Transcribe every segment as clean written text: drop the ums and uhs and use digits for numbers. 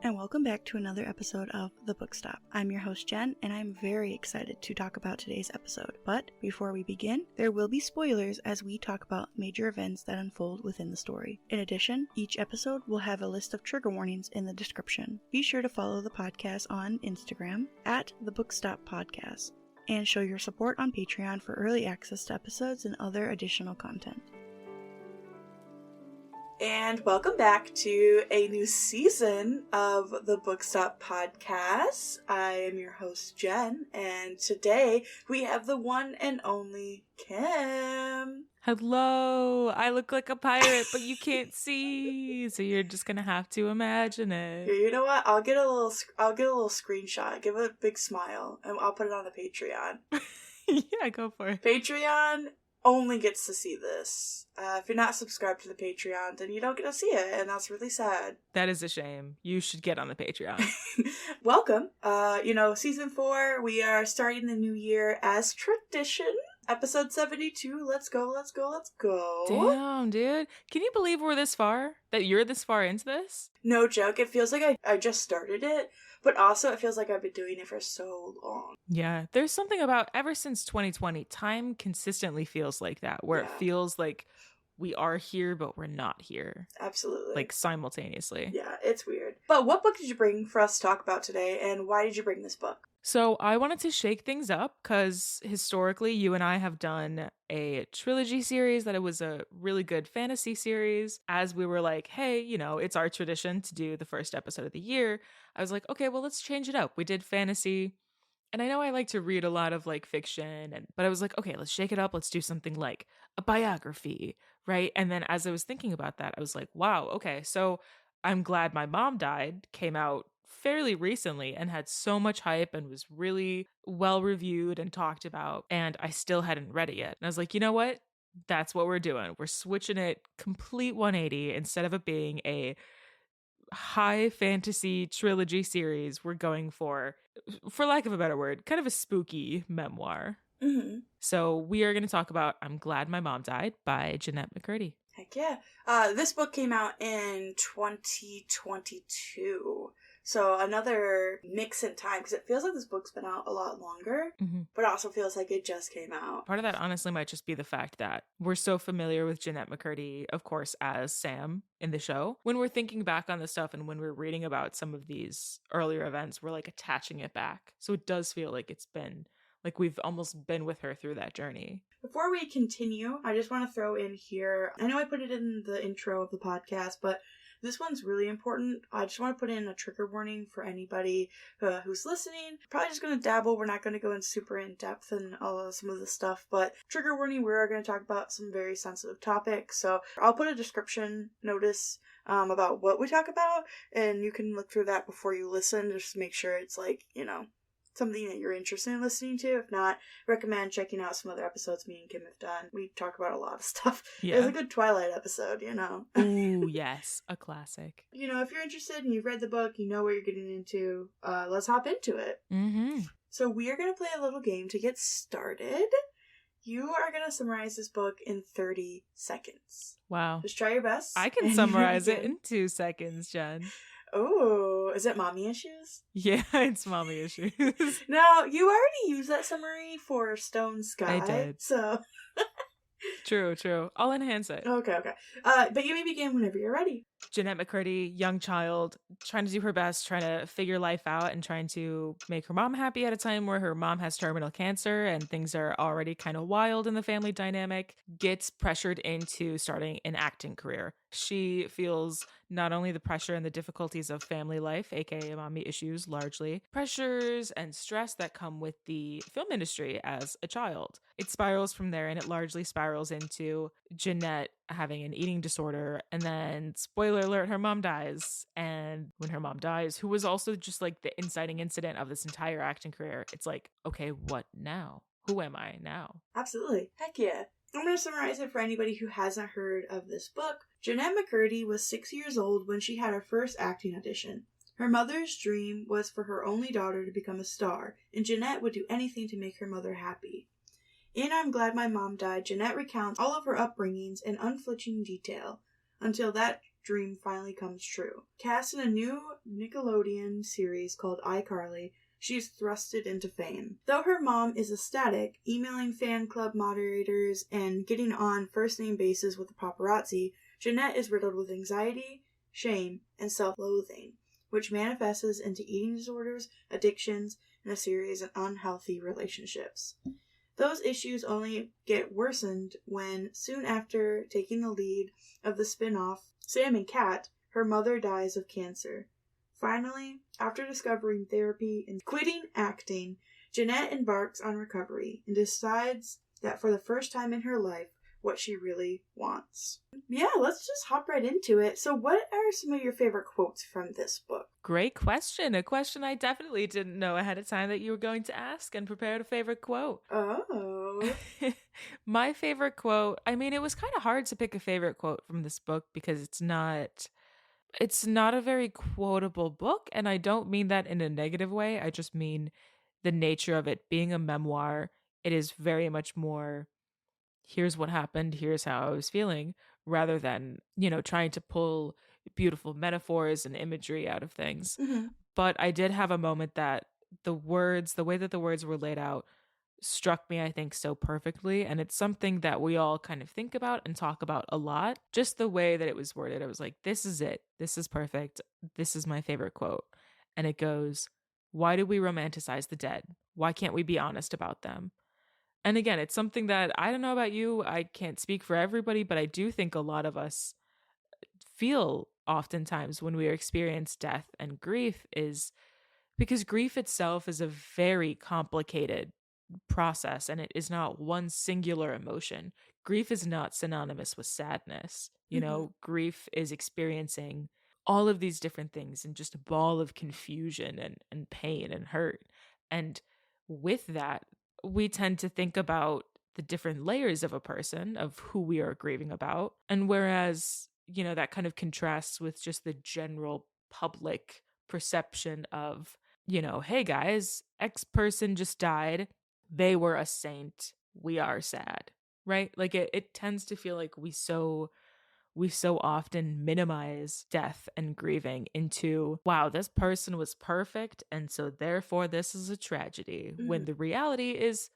and welcome back to another episode of The Book Stop. I'm your host Jen, and I'm very excited to talk about today's episode. But before we begin, there will be spoilers as we talk about major events that unfold within the story. In addition, each episode will have a list of trigger warnings in the description. Be sure to follow the podcast on Instagram at The Book Stop Podcast, and show your support on Patreon for early access to episodes and other additional content. And welcome back to a new season of the Bookstop Podcast. I am your host, Jen, and today we have the one and only Kim. Hello! I look like a pirate, but you can't see, so you're just gonna have to imagine it. You know what? I'll get a little screenshot, give it a big smile, and I'll put it on the Patreon. Yeah, go for it. Patreon only gets to see this. If you're not subscribed to the Patreon, then you don't get to see it, and that's really sad. That is a shame. You should get on the Patreon. Welcome. Season 4, we are starting the new year as tradition. Episode 72, let's go. Damn, dude. Can you believe we're this far? That you're this far into this? No joke, it feels like I just started it, but also it feels like I've been doing it for so long. Yeah, there's something about ever since 2020, time consistently feels like that, where it feels like we are here, but we're not here. Absolutely. Like simultaneously. Yeah, it's weird. But what book did you bring for us to talk about today, and why did you bring this book? So I wanted to shake things up because historically you and I have done a trilogy series that it was a really good fantasy series. As we were like, hey, it's our tradition to do the first episode of the year. I was like, okay, well, let's change it up. We did fantasy. And I know I like to read a lot of like fiction, but I was like, okay, let's shake it up. Let's do something like a biography, right? And then as I was thinking about that, I was like, wow, okay, so I'm Glad My Mom Died came out fairly recently and had so much hype and was really well reviewed and talked about, and I still hadn't read it yet. And I was like, you know what? That's what we're doing. We're switching it complete 180. Instead of it being a high fantasy trilogy series, we're going for lack of a better word, kind of a spooky memoir. Mm-hmm. So we are going to talk about I'm Glad My Mom Died by Jennette McCurdy. Heck yeah. This book came out in 2022. So another mix in time, because it feels like this book's been out a lot longer, but also feels like it just came out. Part of that honestly might just be the fact that we're so familiar with Jennette McCurdy, of course, as Sam in the show. When we're thinking back on the stuff and when we're reading about some of these earlier events, we're like attaching it back. So it does feel like it's been, like we've almost been with her through that journey. Before we continue, I just want to throw in here, I know I put it in the intro of the podcast, but this one's really important. I just want to put in a trigger warning for anybody who's listening. Probably just going to dabble. We're not going to go in super in depth and some of the stuff, but trigger warning, we're going to talk about some very sensitive topics. So I'll put a description notice about what we talk about, and you can look through that before you listen. Just make sure it's like, something that you're interested in listening to. If not, recommend checking out some other episodes me and Kim have done. We talk about a lot of stuff. Yeah. There's a good Twilight episode, Ooh, yes. A classic. If you're interested and you've read the book, you know what you're getting into, let's hop into it. Mm-hmm. So we are going to play a little game to get started. You are going to summarize this book in 30 seconds. Wow. Just try your best. I can summarize it in 2 seconds, Jen. Oh, is it mommy issues? Yeah, it's mommy issues. Now, you already used that summary for Stone Sky. I did. So. True. I'll enhance it. Okay. But you may begin whenever you're ready. Jennette McCurdy, young child, trying to do her best, trying to figure life out and trying to make her mom happy at a time where her mom has terminal cancer and things are already kind of wild in the family dynamic, gets pressured into starting an acting career. She feels not only the pressure and the difficulties of family life, aka mommy issues largely, pressures and stress that come with the film industry as a child. It spirals from there, and it largely spirals into Jennette having an eating disorder, and then spoiler alert, her mom dies. And when her mom dies, who was also just like the inciting incident of this entire acting career, it's like, okay, what now? Who am I now? Absolutely. Heck yeah. I'm going to summarize it for anybody who hasn't heard of this book. Jennette McCurdy was 6 years old when she had her first acting audition. Her mother's dream was for her only daughter to become a star, and Jennette would do anything to make her mother happy. In I'm Glad My Mom Died, Jennette recounts all of her upbringings in unflinching detail, until that dream finally comes true. Cast in a new Nickelodeon series called iCarly, she's thrusted into fame. Though her mom is ecstatic, emailing fan club moderators and getting on first-name basis with the paparazzi, Jennette is riddled with anxiety, shame, and self-loathing, which manifests into eating disorders, addictions, and a series of unhealthy relationships. Those issues only get worsened when, soon after taking the lead of the spin-off Sam and Cat, her mother dies of cancer. Finally, after discovering therapy and quitting acting, Jennette embarks on recovery and decides that for the first time in her life, what she really wants. Yeah, let's just hop right into it. So what are some of your favorite quotes from this book? Great question. A question I definitely didn't know ahead of time that you were going to ask, and prepared a favorite quote. Oh. My favorite quote, I mean, it was kind of hard to pick a favorite quote from this book because it's not a very quotable book, and I don't mean that in a negative way. I just mean the nature of it being a memoir. It is very much more, here's what happened, here's how I was feeling, rather than, trying to pull beautiful metaphors and imagery out of things. Mm-hmm. But I did have a moment that the way that the words were laid out struck me, I think, so perfectly. And it's something that we all kind of think about and talk about a lot. Just the way that it was worded, I was like, this is it. This is perfect. This is my favorite quote. And it goes, "Why do we romanticize the dead? Why can't we be honest about them?" And again, it's something that, I don't know about you, I can't speak for everybody, but I do think a lot of us feel oftentimes when we experience death and grief, is because grief itself is a very complicated process, and it is not one singular emotion. Grief is not synonymous with sadness. Grief is experiencing all of these different things and just a ball of confusion and pain and hurt. And with that, we tend to think about the different layers of a person, of who we are grieving about. And whereas, that kind of contrasts with just the general public perception of, hey guys, X person just died. They were a saint. We are sad, right? Like it tends to feel like we so often minimize death and grieving into, wow, this person was perfect, and so therefore this is a tragedy, when the reality is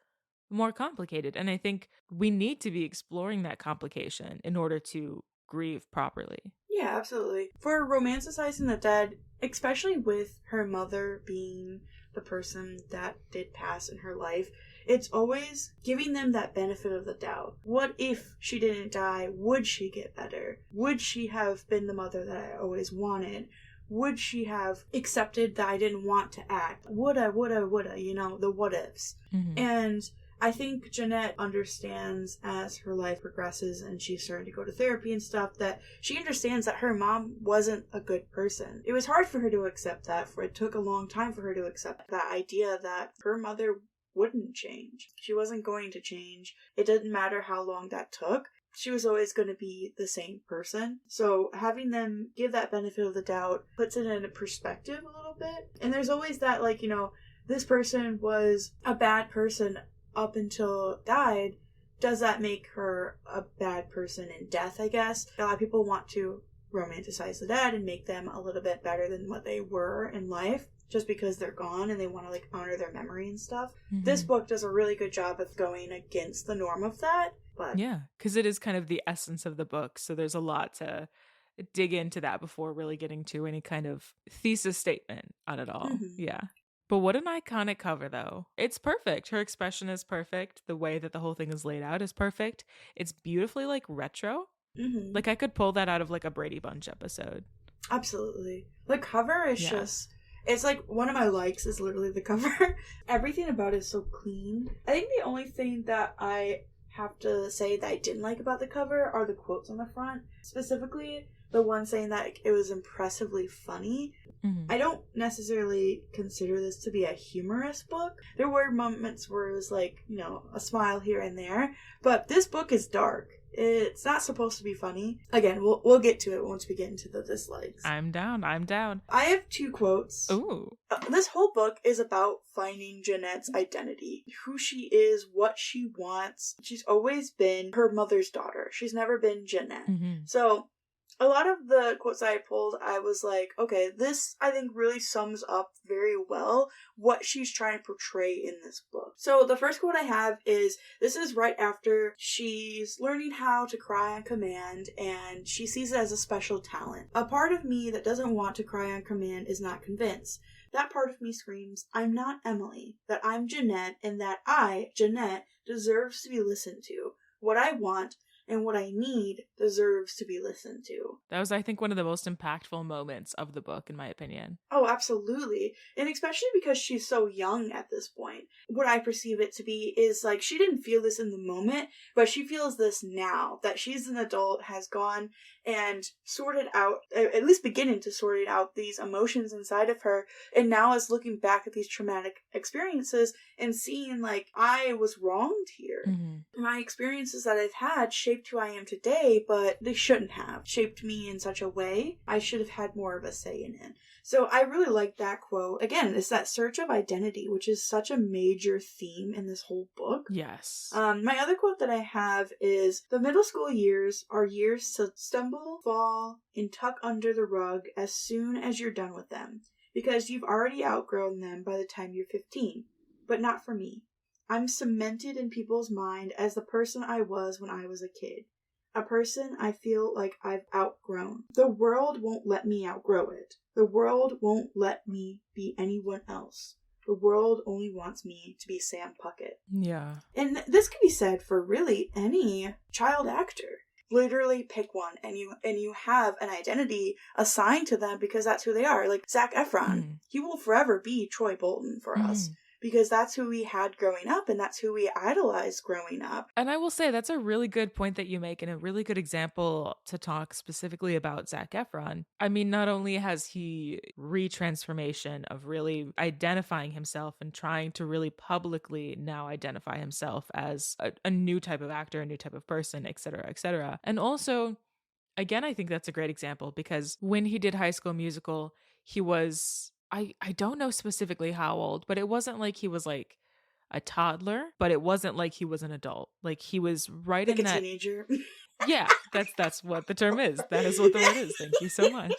more complicated. And I think we need to be exploring that complication in order to grieve properly. Yeah, absolutely. For romanticizing the dead, especially with her mother being the person that did pass in her life, it's always giving them that benefit of the doubt. What if she didn't die? Would she get better? Would she have been the mother that I always wanted? Would she have accepted that I didn't want to act? Woulda, the what ifs. Mm-hmm. And I think Jennette understands, as her life progresses and she's starting to go to therapy and stuff, that she understands that her mom wasn't a good person. It was hard for her to accept that, for it took a long time for her to accept that idea that her mother wouldn't change. She wasn't going to change. It didn't matter how long that took. She was always going to be the same person. So having them give that benefit of the doubt puts it in a perspective a little bit. And there's always that, this person was a bad person up until died. Does that make her a bad person in death, I guess? A lot of people want to romanticize the dead and make them a little bit better than what they were in life, just because they're gone and they want to honor their memory and stuff. Mm-hmm. This book does a really good job of going against the norm of that. But yeah, because it is kind of the essence of the book, so there's a lot to dig into that before really getting to any kind of thesis statement on it all. Mm-hmm. Yeah. But what an iconic cover, though. It's perfect. Her expression is perfect. The way that the whole thing is laid out is perfect. It's beautifully retro. Mm-hmm. I could pull that out of a Brady Bunch episode. Absolutely. The cover is just, it's one of my likes is literally the cover. Everything about it is so clean. I think the only thing that I have to say that I didn't like about the cover are the quotes on the front. Specifically, the one saying that it was impressively funny. Mm-hmm. I don't necessarily consider this to be a humorous book. There were moments where it was a smile here and there, but this book is dark. It's not supposed to be funny. Again, we'll get to it once we get into the dislikes. I'm down. I have 2 quotes. Ooh. This whole book is about finding Jennette's identity. Who she is, what she wants. She's always been her mother's daughter. She's never been Jennette. Mm-hmm. So A lot of the quotes I pulled, I was like, okay, this I think really sums up very well what she's trying to portray in this book. So the first quote I have is, this is right after she's learning how to cry on command, and she sees it as a special talent. A part of me that doesn't want to cry on command is not convinced. That part of me screams, I'm not Emily, that I'm Jennette, and that I, Jennette, deserves to be listened to. What I want and what I need deserves to be listened to. That was, I think, one of the most impactful moments of the book, in my opinion. Oh, absolutely. And especially because she's so young at this point. What I perceive it to be is like, she didn't feel this in the moment, but she feels this now, that she's an adult, has gone and sorted out, at least beginning to sort out these emotions inside of her, and now is looking back at these traumatic experiences and seeing like, I was wronged here. Mm-hmm. My experiences that I've had shaped who I am today, but they shouldn't have shaped me in such a way. I should have had more of a say in it. So I really like that quote. Again, it's that search of identity, which is such a major theme in this whole book. Yes. My other quote that I have is, the middle school years are years to stumble, fall, and tuck under the rug as soon as you're done with them, because you've already outgrown them by the time you're 15. But not for me. I'm cemented in people's mind as the person I was when I was a kid. A person I feel like I've outgrown. The world won't let me outgrow it. The world won't let me be anyone else. The world only wants me to be Sam Puckett. Yeah. And this can be said for really any child actor. Literally pick one and you have an identity assigned to them because that's who they are. Like Zac Efron, he will forever be Troy Bolton for us. Because that's who we had growing up and that's who we idolized growing up. And I will say that's a really good point that you make and a really good example to talk specifically about Zac Efron. I mean, not only has he retransformation of really identifying himself and trying to really publicly now identify himself as a new type of actor, a new type of person, et cetera, et cetera. And also, again, I think that's a great example because when he did High School Musical, he was... I don't know specifically how old, but it wasn't like he was like a toddler, but it wasn't like he was an adult. Like he was right like in a that teenager. Yeah, that's what the term is. That is what the word is. Thank you so much.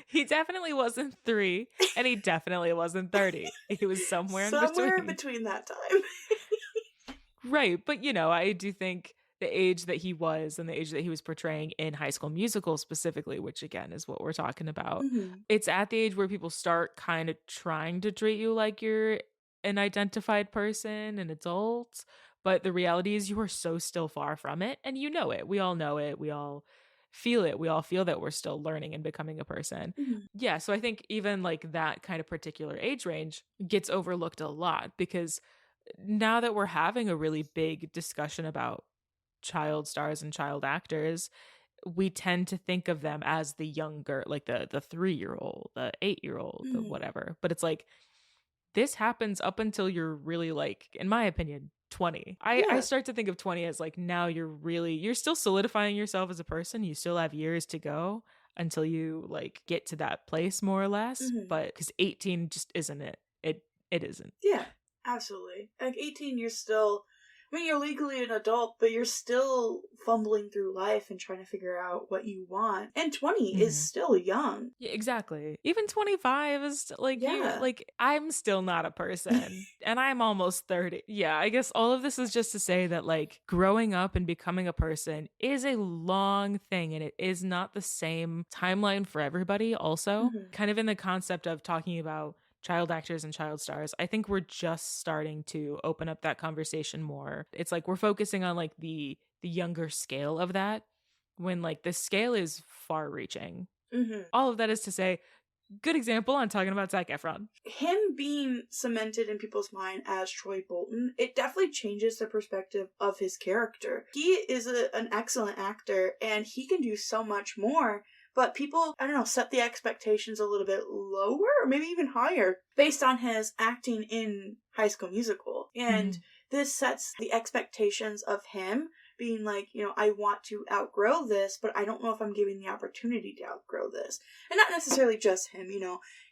He definitely wasn't 3 and he definitely wasn't 30. He was somewhere in between that time. Right, but you know, I do think the age that he was and the age that he was portraying in High School Musical specifically, which again is what we're talking about. It's at the age where people start kind of trying to treat you like you're an identified person, an adult, but the reality is you are so still far from it, and you know it. We all know it. We all feel it. We all feel that we're still learning and becoming a person. Yeah, so I think even like that kind of particular age range gets overlooked a lot because now that we're having a really big discussion about child stars and child actors, we tend to think of them as the younger, like the 3-year-old, the 8-year-old, the whatever. But it's like, this happens up until you're really like, in my opinion, 20. I start to think of 20 as like, now you're still solidifying yourself as a person. You still have years to go until you like get to that place more or less. But because 18 just isn't it. It isn't. Yeah, absolutely. Like 18, you're still... I mean, you're legally an adult, but you're still fumbling through life and trying to figure out what you want. And 20 is still young. Yeah, exactly. Even 25 is like, I'm still not a person and I'm almost 30. Yeah, I guess all of this is just to say that like growing up and becoming a person is a long thing and it is not the same timeline for everybody also. Kind of in the concept of talking about child actors and child stars, I think we're just starting to open up that conversation more. It's like we're focusing on like the younger scale of that when like the scale is far reaching. All of that is to say, good example on talking about Zac Efron. Him being cemented in people's mind as Troy Bolton, it definitely changes the perspective of his character. He is an excellent actor and he can do so much more. But people, I don't know, set the expectations a little bit lower or maybe even higher based on his acting in High School Musical. And this sets the expectations of him being like, I want to outgrow this, but I don't know if I'm given the opportunity to outgrow this. And not necessarily just him,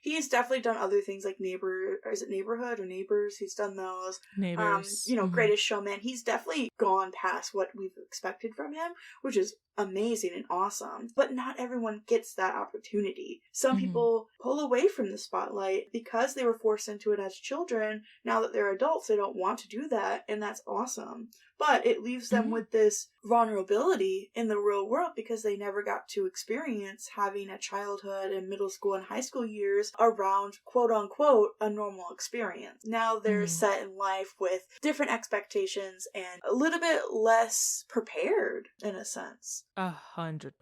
he's definitely done other things like Neighborhood or Neighbors? He's done those. Neighbors. Greatest Showman. He's definitely gone past what we've expected from him, which is amazing and awesome. But not everyone gets that opportunity. Some people pull away from the spotlight because they were forced into it as children. Now that they're adults, they don't want to do that, and that's awesome. But it leaves them with this vulnerability in the real world because they never got to experience having a childhood and middle school and high school years around, quote unquote, a normal experience. Now they're set in life with different expectations and a little bit less prepared, in a sense. 100%.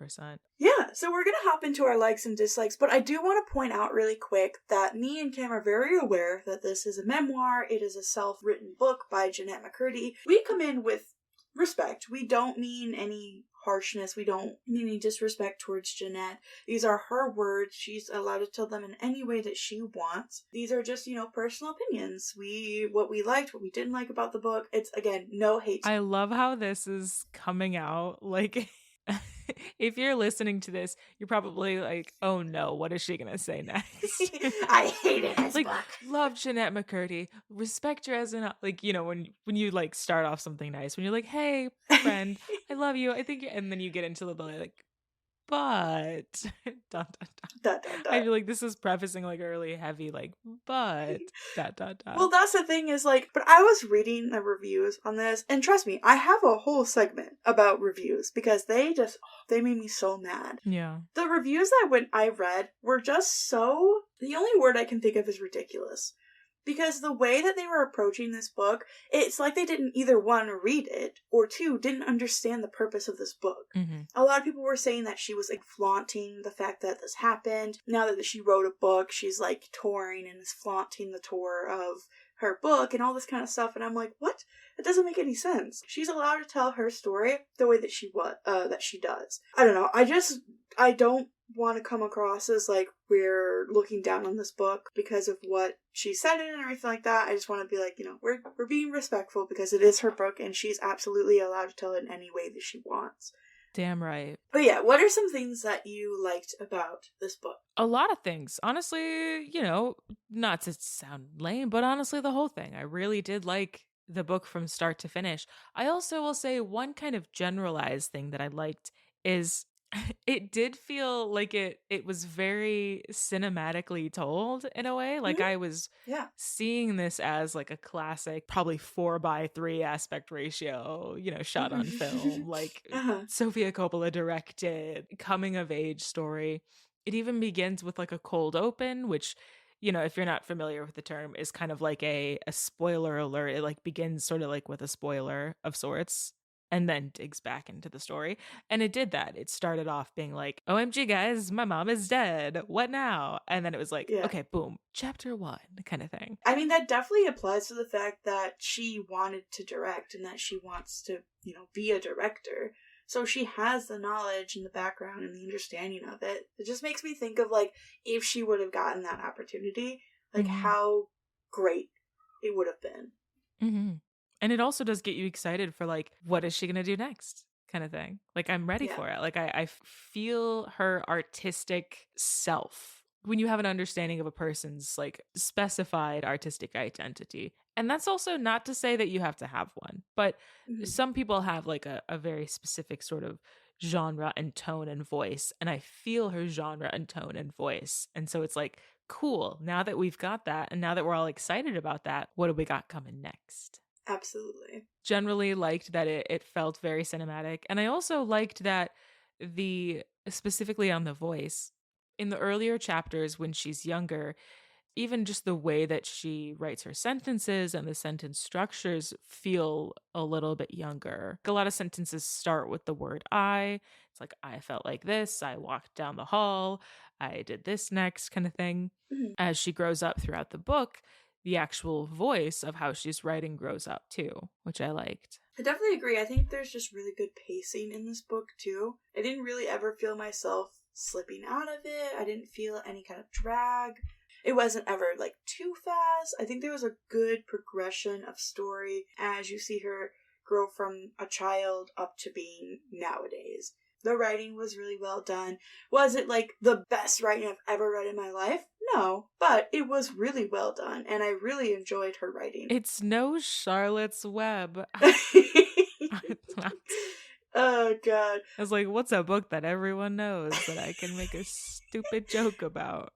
Yeah, so we're going to hop into our likes and dislikes, but I do want to point out really quick that me and Kim are very aware that this is a memoir. It is a self-written book by Jennette McCurdy. We come in with respect. We don't mean any harshness. We don't mean any disrespect towards Jennette. These are her words. She's allowed to tell them in any way that she wants. These are just, personal opinions. What we liked, what we didn't like about the book. It's, again, no hate. I love how this is coming out. Like, if you're listening to this, you're probably like, oh no, what is she gonna say next? I hated this like, book. Love Jennette McCurdy. Respect her as an, like, when you like start off something nice, when you're like, hey friend, I love you, I think, and then you get into the like, but dot, dot, dot. Dot, dot, dot. I feel like this is prefacing like a really heavy like, but dot, dot, dot. Well, that's the thing is like, but I was reading the reviews on this, and trust me, I have a whole segment about reviews because they made me so mad. Yeah. The reviews that I read were just so, the only word I can think of is ridiculous. Because the way that they were approaching this book, it's like they didn't either, one, read it, or two, didn't understand the purpose of this book. A lot of people were saying that she was like flaunting the fact that this happened. Now that she wrote a book, she's like touring and is flaunting the tour of her book and all this kind of stuff. And I'm like, what? It doesn't make any sense. She's allowed to tell her story the way that she does. I don't know. I don't want to come across as like we're looking down on this book because of what she said in it and everything like that. I just want to be like, we're being respectful because it is her book and she's absolutely allowed to tell it in any way that she wants. Damn right. But yeah, what are some things that you liked about this book? A lot of things. Honestly, not to sound lame, but honestly, the whole thing. I really did like the book from start to finish. I also will say one kind of generalized thing that I liked is it did feel like it was very cinematically told in a way. Like I was seeing this as like a classic, probably 4:3 aspect ratio, shot on film, like Sofia Coppola directed, coming of age story. It even begins with like a cold open, which, if you're not familiar with the term, is kind of like a spoiler alert. It like begins sort of like with a spoiler of sorts, and then digs back into the story. And it did that. It started off being like, OMG guys, my mom is dead. What now? And then it was like, okay, boom, chapter 1 kind of thing. I mean, that definitely applies to the fact that she wanted to direct and that she wants to, be a director. So she has the knowledge and the background and the understanding of it. It just makes me think of like, if she would have gotten that opportunity, like how great it would have been. And it also does get you excited for like, what is she going to do next kind of thing. Like I'm ready for it. Like I feel her artistic self when you have an understanding of a person's like specified artistic identity. And that's also not to say that you have to have one, but some people have like a very specific sort of genre and tone and voice. And I feel her genre and tone and voice. And so it's like, cool. Now that we've got that and now that we're all excited about that, what do we got coming next? Absolutely. Generally liked that it felt very cinematic. And I also liked that specifically on the voice, in the earlier chapters when she's younger, even just the way that she writes her sentences and the sentence structures feel a little bit younger. A lot of sentences start with the word I. It's like, I felt like this, I walked down the hall, I did this next kind of thing. As she grows up throughout the book, the actual voice of how she's writing grows up too, which I liked. I definitely agree. I think there's just really good pacing in this book too. I didn't really ever feel myself slipping out of it. I didn't feel any kind of drag. It wasn't ever like too fast. I think there was a good progression of story as you see her grow from a child up to being nowadays. The writing was really well done. Was it like the best writing I've ever read in my life? No, but it was really well done, and I really enjoyed her writing. It's no Charlotte's Web. Oh, God. I was like, what's a book that everyone knows that I can make a stupid joke about?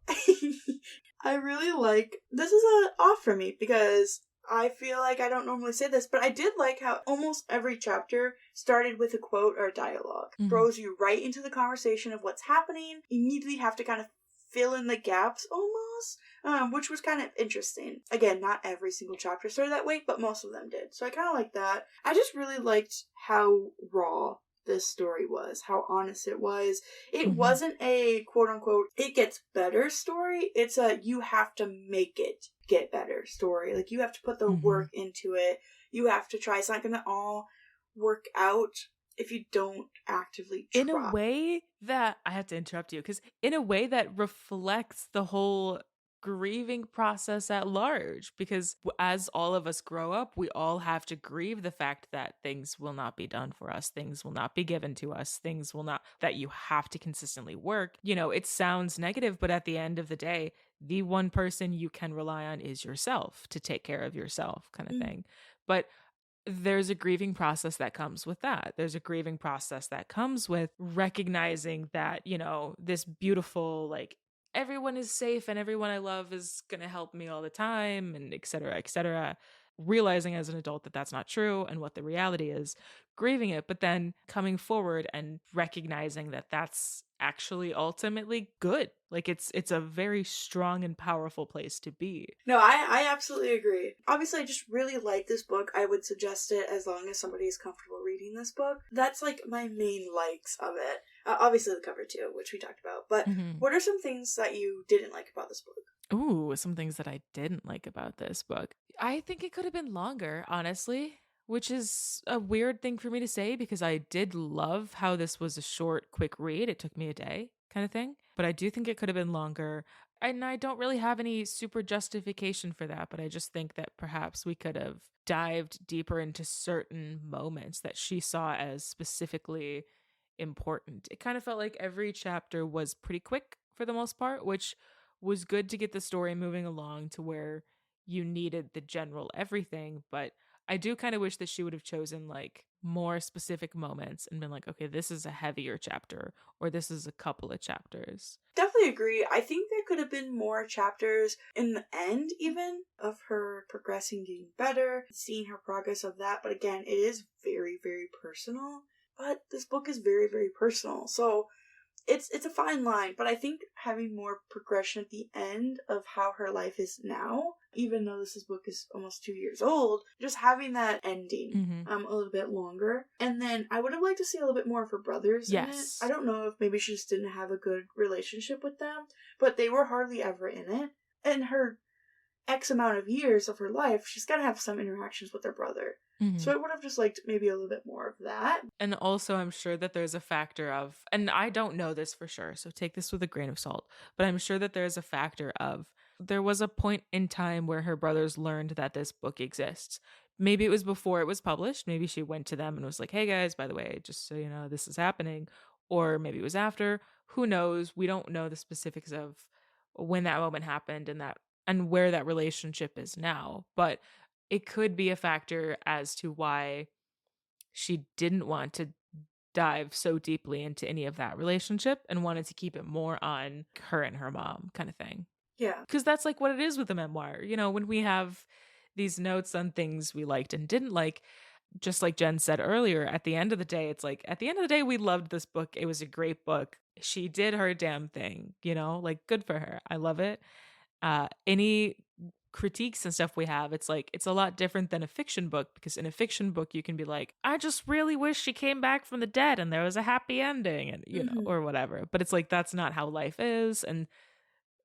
I really like, this is a off for me because I feel like I don't normally say this, but I did like how almost every chapter started with a quote or a dialogue. Mhm. Throws you right into the conversation of what's happening. You immediately have to kind of fill in the gaps almost, which was kind of interesting. Again, not every single chapter started that way, but most of them did. So I kind of like that. I just really liked how raw this story was, how honest it was. It wasn't a quote-unquote it gets better story. It's a you have to make it get better story. Like, you have to put the work into it. You have to try. It's not going to all work out if you don't actively try. In a way that, I have to interrupt you, because in a way that reflects the whole grieving process at large, because as all of us grow up, we all have to grieve the fact that things will not be done for us, things will not be given to us, things will not, that you have to consistently work. You know, it sounds negative, but at the end of the day, the one person you can rely on is yourself to take care of yourself, kind of thing. But there's a grieving process that comes with that. There's a grieving process that comes with recognizing that, you know, this beautiful, like, everyone is safe and everyone I love is going to help me all the time, and et cetera, et cetera. Realizing as an adult that that's not true and what the reality is, grieving it, but then coming forward and recognizing that that's actually ultimately good. Like, it's a very strong and powerful place to be. No, I absolutely agree. Obviously, I just really like this book. I would suggest it as long as somebody is comfortable reading this book. That's like my main likes of it. Obviously the cover too, which we talked about. But what are some things that you didn't like about this book? Ooh, some things that I didn't like about this book. I think it could have been longer, honestly, which is a weird thing for me to say because I did love how this was a short, quick read. It took me a day kind of thing. But I do think it could have been longer. And I don't really have any super justification for that, but I just think that perhaps we could have dived deeper into certain moments that she saw as specifically important. It kind of felt like every chapter was pretty quick for the most part, which was good to get the story moving along to where you needed the general everything. But I do kind of wish that she would have chosen like more specific moments and been like, okay, this is a heavier chapter, or this is a couple of chapters. Definitely agree. I think there could have been more chapters in the end, even, of her progressing, getting better, seeing her progress of that. But again, it is very, very personal. But this book is very, very personal. So it's a fine line. But I think having more progression at the end of how her life is now, even though this book is almost 2 years old, just having that ending a little bit longer. And then I would have liked to see a little bit more of her brothers in it. I don't know if maybe she just didn't have a good relationship with them, but they were hardly ever in it. And her X amount of years of her life, she's got to have some interactions with her brother. So I would have just liked maybe a little bit more of that. And also, I'm sure that there's a factor of, and I don't know this for sure, so take this with a grain of salt, but I'm sure that there's a factor of, there was a point in time where her brothers learned that this book exists. Maybe it was before it was published. Maybe she went to them and was like, hey guys, by the way, just so you know, this is happening. Or maybe it was after. Who knows? We don't know the specifics of when that moment happened and where that relationship is now. But it could be a factor as to why she didn't want to dive so deeply into any of that relationship and wanted to keep it more on her and her mom kind of thing. Yeah. Because that's like what it is with a memoir. You know, when we have these notes on things we liked and didn't like, just like Jen said earlier, at the end of the day, it's like, at the end of the day, we loved this book. It was a great book. She did her damn thing, you know, like, good for her. I love it. Any critiques and stuff we have, it's like, it's a lot different than a fiction book, because in a fiction book you can be like, I just really wish she came back from the dead and there was a happy ending, and you know, or whatever. But it's like, that's not how life is, and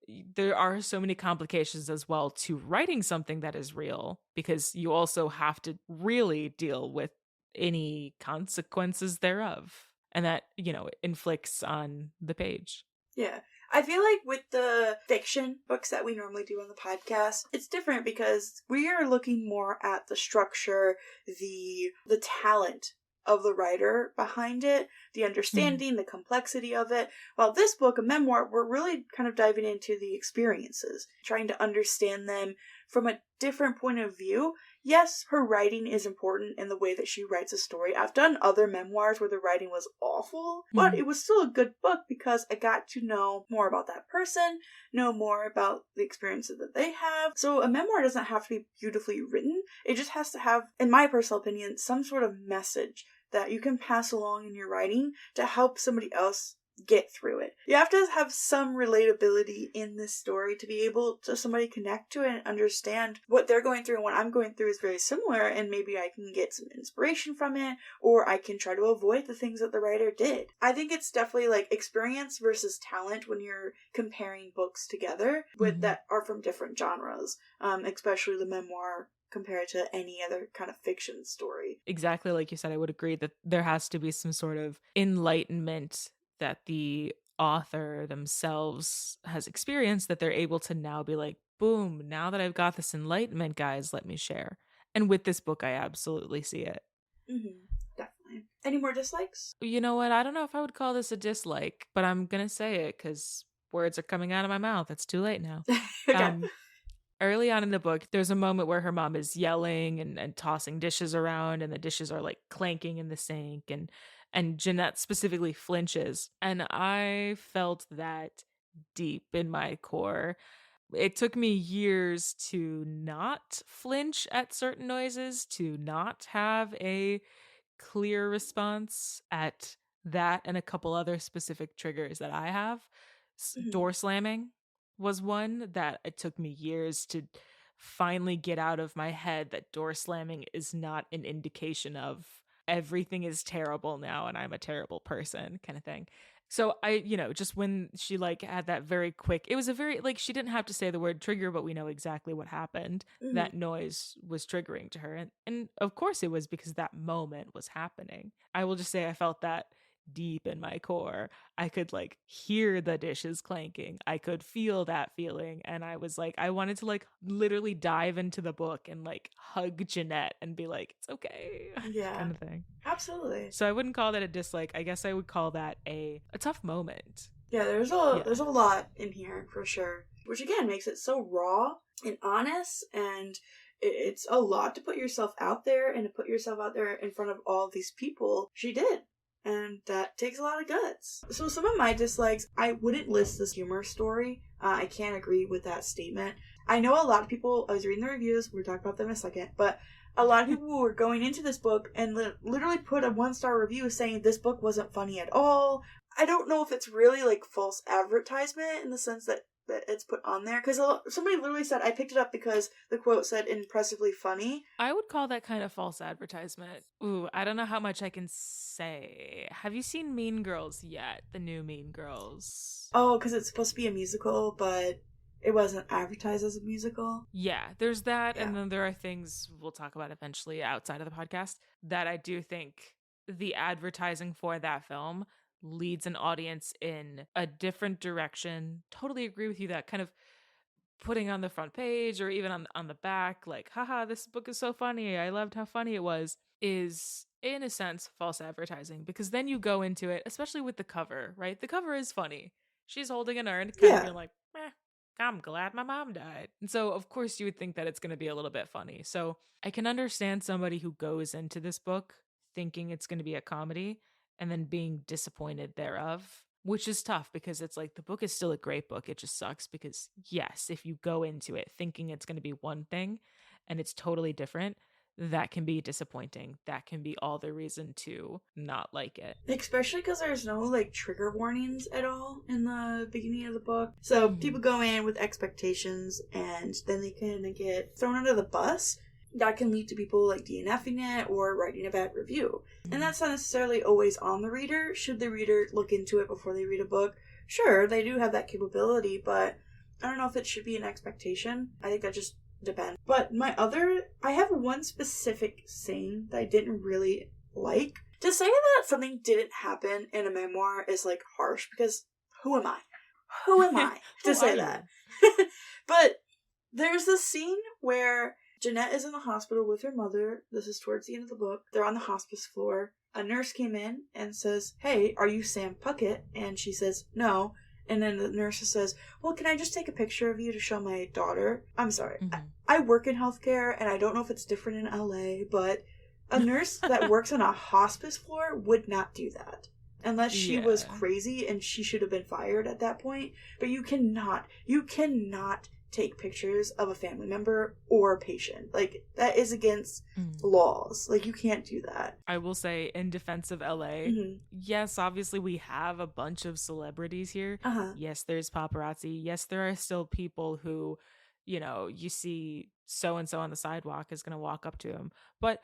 there are so many complications as well to writing something that is real, because you also have to really deal with any consequences thereof, and that, you know, inflicts on the page. Yeah. I feel like with the fiction books that we normally do on the podcast, it's different because we are looking more at the structure, the talent of the writer behind it, the understanding, the complexity of it. While this book, a memoir, we're really kind of diving into the experiences, trying to understand them from a different point of view. Yes, her writing is important in the way that she writes a story. I've done other memoirs where the writing was awful, but it was still a good book because I got to know more about that person, know more about the experiences that they have. So a memoir doesn't have to be beautifully written. It just has to have, in my personal opinion, some sort of message that you can pass along in your writing to help somebody else get through it. You have to have some relatability in this story to be able to somebody connect to it and understand what they're going through, and what I'm going through is very similar, and maybe I can get some inspiration from it, or I can try to avoid the things that the writer did. I think it's definitely like experience versus talent when you're comparing books together with that are from different genres, especially the memoir compared to any other kind of fiction story. Exactly like you said, I would agree that there has to be some sort of enlightenment that the author themselves has experienced, that they're able to now be like, boom, now that I've got this enlightenment, guys, let me share. And with this book, I absolutely see it. Definitely. Any more dislikes? You know what? I don't know if I would call this a dislike, but I'm going to say it because words are coming out of my mouth. It's too late now. Okay. Early on in the book, there's a moment where her mom is yelling and tossing dishes around, and the dishes are like clanking in the sink, and Jennette specifically flinches. And I felt that deep in my core. It took me years to not flinch at certain noises, to not have a clear response at that and a couple other specific triggers that I have. Door slamming was one that it took me years to finally get out of my head, that door slamming is not an indication of everything is terrible now and I'm a terrible person kind of thing. So I, just when she like had that very quick, it was a very, like, she didn't have to say the word trigger, but we know exactly what happened. That noise was triggering to her. And of course it was because that moment was happening. I will just say I felt that deep in my core. I could like hear the dishes clanking. I could feel that feeling. And I was like, I wanted to like literally dive into the book and like hug Jennette and be like, it's okay. Yeah. Kind of thing. Absolutely. So I wouldn't call that a dislike. I guess I would call that a tough moment. Yeah, there's a lot in here for sure. Which again makes it so raw and honest, and it's a lot to put yourself out there and to put yourself out there in front of all these people. She did. And that takes a lot of guts. So some of my dislikes, I wouldn't list this humor story. I can't agree with that statement. I know a lot of people, I was reading the reviews, we'll talk about them in a second, but a lot of people were going into this book and literally put a 1-star review saying this book wasn't funny at all. I don't know if it's really like false advertisement in the sense that it's put on there, because somebody literally said I picked it up because the quote said impressively funny. I would call that kind of false advertisement. Ooh, I don't know how much I can say. Have you seen Mean Girls yet? The new Mean Girls. Oh, because it's supposed to be a musical, but it wasn't advertised as a musical. Yeah, there's that, and then there are things we'll talk about eventually outside of the podcast that I do think the advertising for that film leads an audience in a different direction. Totally agree with you that kind of putting on the front page or even on the back, like, haha, this book is so funny, I loved how funny it was, is in a sense false advertising, because then you go into it, especially with the cover, right? The cover is funny. She's holding an urn, kind of being like, I'm glad my mom died. And so, of course, you would think that it's going to be a little bit funny. So I can understand somebody who goes into this book thinking it's going to be a comedy and then being disappointed thereof, which is tough because it's like the book is still a great book. It just sucks because, yes, if you go into it thinking it's going to be one thing and it's totally different, that can be disappointing. That can be all the reason to not like it. Especially because there's no like trigger warnings at all in the beginning of the book. So people go in with expectations and then they kind of get thrown under the bus. That can lead to people like DNFing it or writing a bad review. And that's not necessarily always on the reader. Should the reader look into it before they read a book? Sure, they do have that capability, but I don't know if it should be an expectation. I think that just depends. But I have one specific saying that I didn't really like. To say that something didn't happen in a memoir is like harsh, because who am I? Who am I to Who say are that? you? But there's this scene where Jennette is in the hospital with her mother. This is towards the end of the book. They're on the hospice floor. A nurse came in and says, "Hey, are you Sam Puckett?" And she says, "No." And then the nurse says, "Well, can I just take a picture of you to show my daughter?" I'm sorry. I work in healthcare, and I don't know if it's different in LA, but a nurse that works on a hospice floor would not do that. Unless she was crazy and she should have been fired at that point. But you cannot take pictures of a family member or a patient. Like, that is against laws. Like, you can't do that. I will say, in defense of LA, yes, obviously we have a bunch of celebrities here. Yes, there's paparazzi. Yes, there are still people who, you know, you see so-and-so on the sidewalk is going to walk up to him. But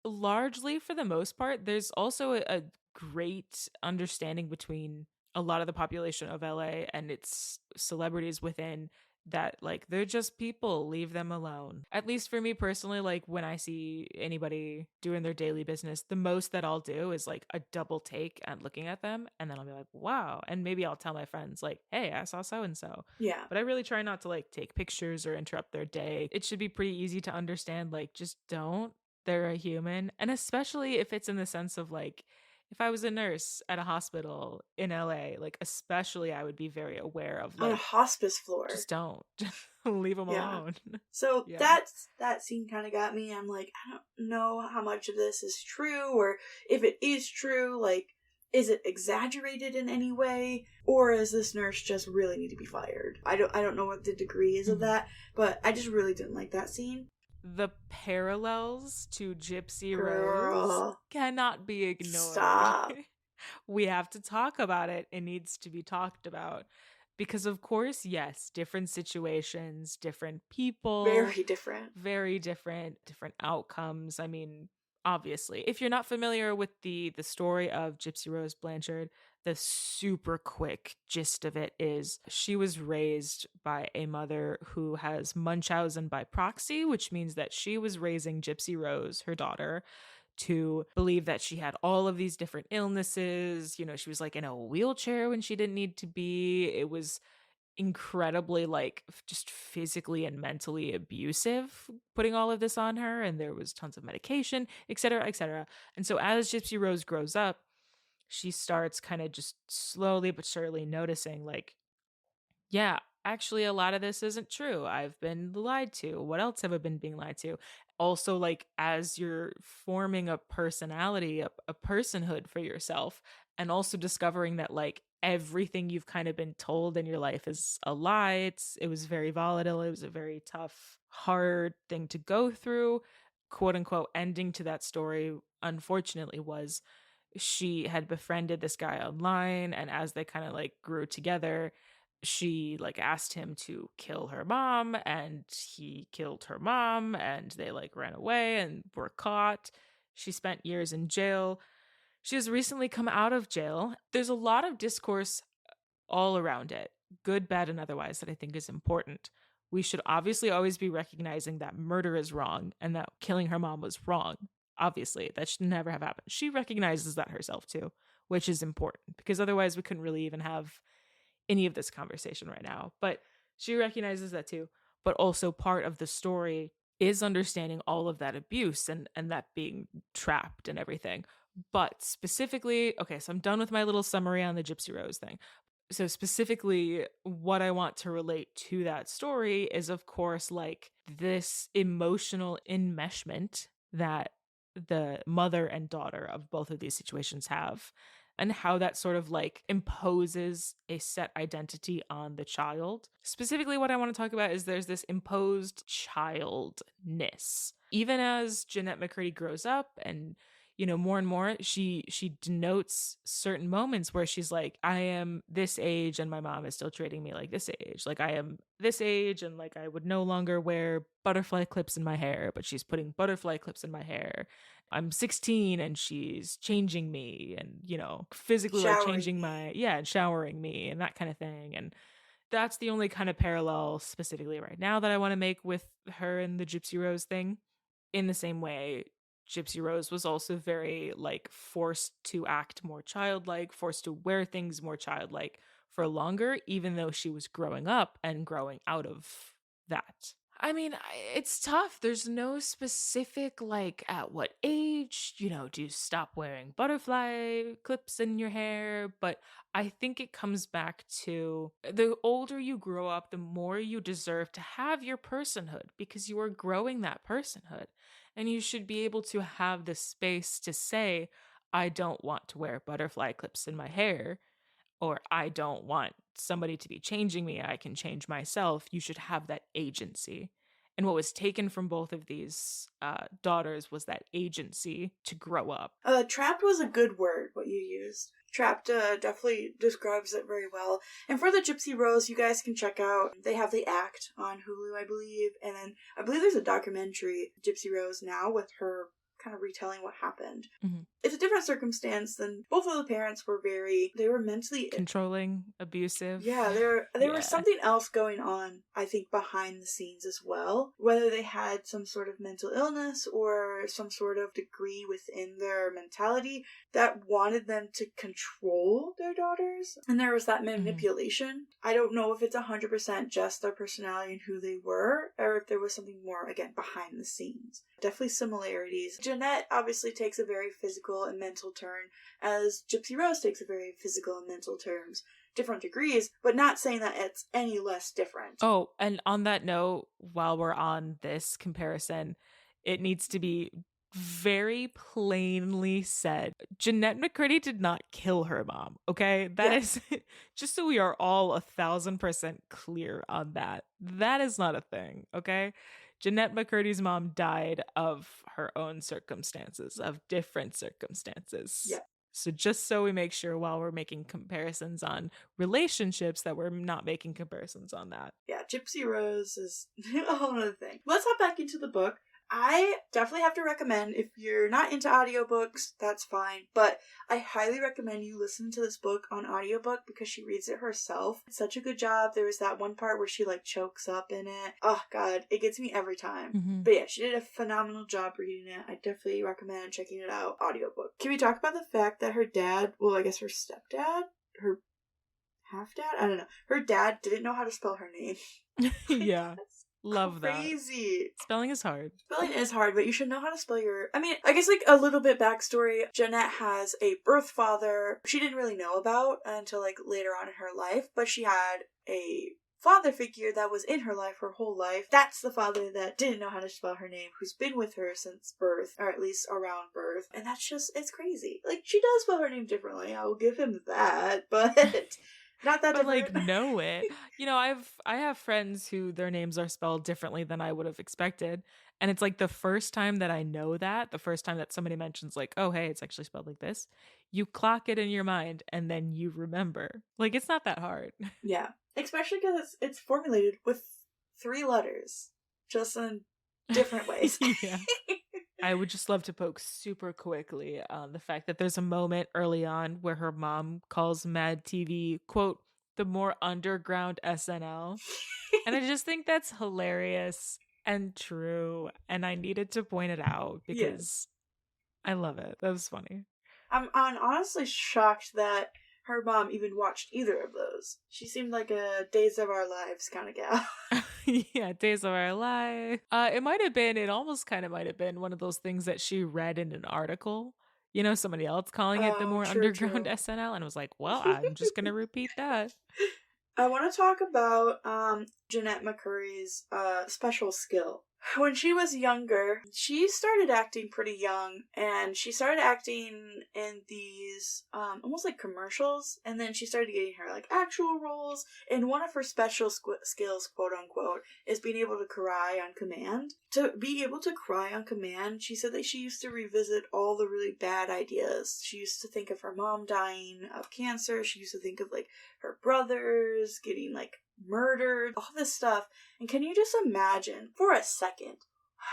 largely, for the most part, there's also a great understanding between a lot of the population of LA and its celebrities within that, like, they're just people, leave them alone. At least for me personally, like, when I see anybody doing their daily business, the most that I'll do is like a double take at looking at them, and then I'll be like, wow, and maybe I'll tell my friends like, hey, I saw so and so. Yeah. But I really try not to like take pictures or interrupt their day. It should be pretty easy to understand, like, just don't. They're a human. And especially if it's in the sense of like, if I was a nurse at a hospital in LA, like, especially I would be very aware of, like, on a hospice floor. Just don't. Leave them alone. So that scene kind of got me. I'm like, I don't know how much of this is true, or if it is true, like, is it exaggerated in any way, or is this nurse just really need to be fired? I don't know what the degree is of that, but I just really didn't like that scene. The parallels to Gypsy Rose cannot be ignored. Stop. We have to talk about it. It needs to be talked about. Because, of course, yes, different situations, different people. Very different. Very different outcomes. I mean, obviously. If you're not familiar with the story of Gypsy Rose Blanchard, the super quick gist of it is she was raised by a mother who has Munchausen by proxy, which means that she was raising Gypsy Rose, her daughter, to believe that she had all of these different illnesses. You know, she was like in a wheelchair when she didn't need to be. It was incredibly, like, just physically and mentally abusive, putting all of this on her, and there was tons of medication, etc., etc. And so as Gypsy Rose grows up, she starts kind of just slowly but surely noticing, like, yeah, actually a lot of this isn't true. I've been lied to. What else have I been being lied to? Also, like, as you're forming a personality, a personhood for yourself, and also discovering that, like, everything you've kind of been told in your life is a lie. It was very volatile. It was a very tough, hard thing to go through. Quote unquote ending to that story, unfortunately, was she had befriended this guy online, and as they kind of like grew together, she like asked him to kill her mom, and he killed her mom, and they like ran away and were caught. She spent years in jail. She has recently come out of jail. There's a lot of discourse all around it, good, bad, and otherwise, that I think is important. We should obviously always be recognizing that murder is wrong and that killing her mom was wrong. Obviously, that should never have happened. She recognizes that herself too, which is important, because otherwise we couldn't really even have any of this conversation right now. But she recognizes that too. But also part of the story is understanding all of that abuse and that being trapped and everything. But specifically, okay, so I'm done with my little summary on the Gypsy Rose thing. So specifically, what I want to relate to that story is, of course, like, this emotional enmeshment that the mother and daughter of both of these situations have, and how that sort of like imposes a set identity on the child. Specifically, what I want to talk about is there's this imposed childness. Even as Jennette McCurdy grows up and, you know, more and more, she denotes certain moments where she's like, I am this age and my mom is still treating me like this age. Like, I am this age and like I would no longer wear butterfly clips in my hair, but she's putting butterfly clips in my hair. I'm 16 and she's changing me and, you know, physically like changing my, and showering me and that kind of thing. And that's the only kind of parallel specifically right now that I want to make with her and the Gypsy Rose thing. In the same way, Gypsy Rose was also very like forced to act more childlike, forced to wear things more childlike for longer, even though she was growing up and growing out of that. I mean, it's tough. There's no specific, like, at what age, do you stop wearing butterfly clips in your hair? But I think it comes back to the older you grow up, the more you deserve to have your personhood because you are growing that personhood. And you should be able to have the space to say, I don't want to wear butterfly clips in my hair, or I don't want somebody to be changing me. I can change myself. You should have that agency. And what was taken from both of these daughters was that agency to grow up. Trapped was a good word, what you used. Trapped definitely describes it very well. And for the Gypsy Rose, you guys can check out, they have The Act on Hulu, I believe. And then I believe there's a documentary, Gypsy Rose Now, with her kind of retelling what happened. Mm-hmm. It's a different circumstance than both of the parents were they were mentally controlling, abusive. Yeah, there was something else going on, I think, behind the scenes as well. Whether they had some sort of mental illness or some sort of degree within their mentality that wanted them to control their daughters. And there was that manipulation. Mm-hmm. I don't know if it's 100% just their personality and who they were, or if there was something more, again, behind the scenes. Definitely similarities. Jennette obviously takes a very physical and mental turn, as Gypsy Rose takes a very physical and mental turns. Different degrees, but not saying that it's any less different. Oh, and on that note, while we're on this comparison, it needs to be very plainly said. Jennette McCurdy did not kill her mom, okay? That is, just so we are all 1,000% clear on that. That is not a thing, okay? Jennette McCurdy's mom died of her own circumstances, of different circumstances. Yeah. So just so we make sure while we're making comparisons on relationships that we're not making comparisons on that. Yeah, Gypsy Rose is a whole other thing. Let's hop back into the book. I definitely have to recommend, if you're not into audiobooks, that's fine, but I highly recommend you listen to this book on audiobook because she reads it herself. It's such a good job. There was that one part where she chokes up in it. Oh god, it gets me every time. Mm-hmm. But yeah, she did a phenomenal job reading it. I definitely recommend checking it out, audiobook. Can we talk about the fact that her dad, well, I guess her stepdad, her half-dad? I don't know. Her dad didn't know how to spell her name. Yeah. Love that. Crazy. Spelling is hard. Spelling is hard, but you should know how to spell your... I mean, I guess a little bit backstory. Jennette has a birth father she didn't really know about until later on in her life, but she had a father figure that was in her life her whole life. That's the father that didn't know how to spell her name, who's been with her since birth, or at least around birth. And that's just, it's crazy. She does spell her name differently. I'll give him that, but... Not that different. But know it. I have friends who their names are spelled differently than I would have expected. And it's the first time that I know that, the first time that somebody mentions oh, hey, it's actually spelled like this, you clock it in your mind and then you remember. It's not that hard. Yeah. Especially because it's formulated with 3 letters, just in different ways. Yeah. I would just love to poke super quickly on the fact that there's a moment early on where her mom calls Mad TV, quote, the more underground SNL. And I just think that's hilarious and true. And I needed to point it out because I love it. That was funny. I'm honestly shocked that her mom even watched either of those. She seemed like a Days of Our Lives kind of gal. Yeah, Days of Our Lives. It almost kind of might have been one of those things that she read in an article. Somebody else calling it the more underground SNL. And I was like, well, I'm just going to repeat that. I want to talk about Jennette McCurdy's special skill. When she was younger, she started acting pretty young, and she started acting in these almost commercials, and then she started getting her actual roles, and one of her special skills, quote unquote, is being able to cry on command. To be able to cry on command, she said that she used to revisit all the really bad ideas. She used to think of her mom dying of cancer, she used to think of her brothers getting murdered, all this stuff. And can you just imagine for a second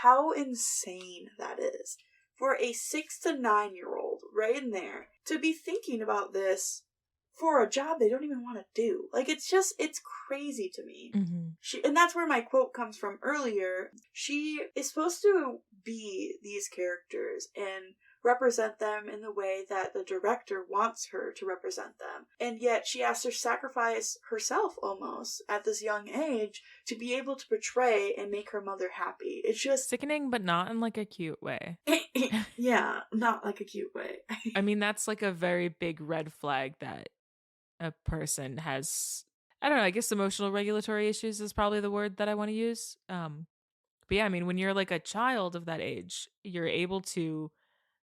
how insane that is for a 6 to 9-year-old right in there to be thinking about this for a job they don't even want to do? It's crazy to me. Mm-hmm. And that's where my quote comes from earlier. She is supposed to be these characters and represent them in the way that the director wants her to represent them. And yet she has to sacrifice herself almost at this young age to be able to portray and make her mother happy. It's just sickening, but not in like a cute way. yeah, not like a cute way. I mean, that's like a very big red flag that a person has. I don't know, I guess emotional regulatory issues is probably the word that I want to use. But yeah, I mean, when you're like a child of that age, you're able to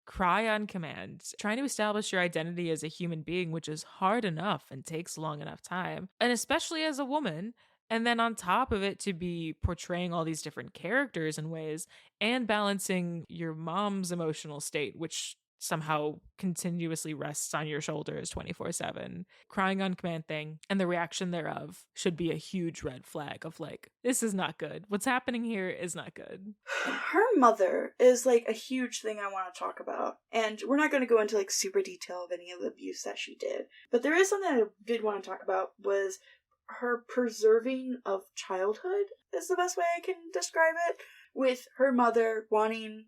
cry on command, trying to establish your identity as a human being, which is hard enough and takes long enough time, and especially as a woman. And then on top of it, to be portraying all these different characters in ways and balancing your mom's emotional state, which somehow continuously rests on your shoulders 24/7. Crying on command thing and the reaction thereof should be a huge red flag of like, this is not good. What's happening here is not good. Her mother is like a huge thing I want to talk about. And we're not going to go into like super detail of any of the abuse that she did. But there is something I did want to talk about was her preserving of childhood is the best way I can describe it. With her mother wanting,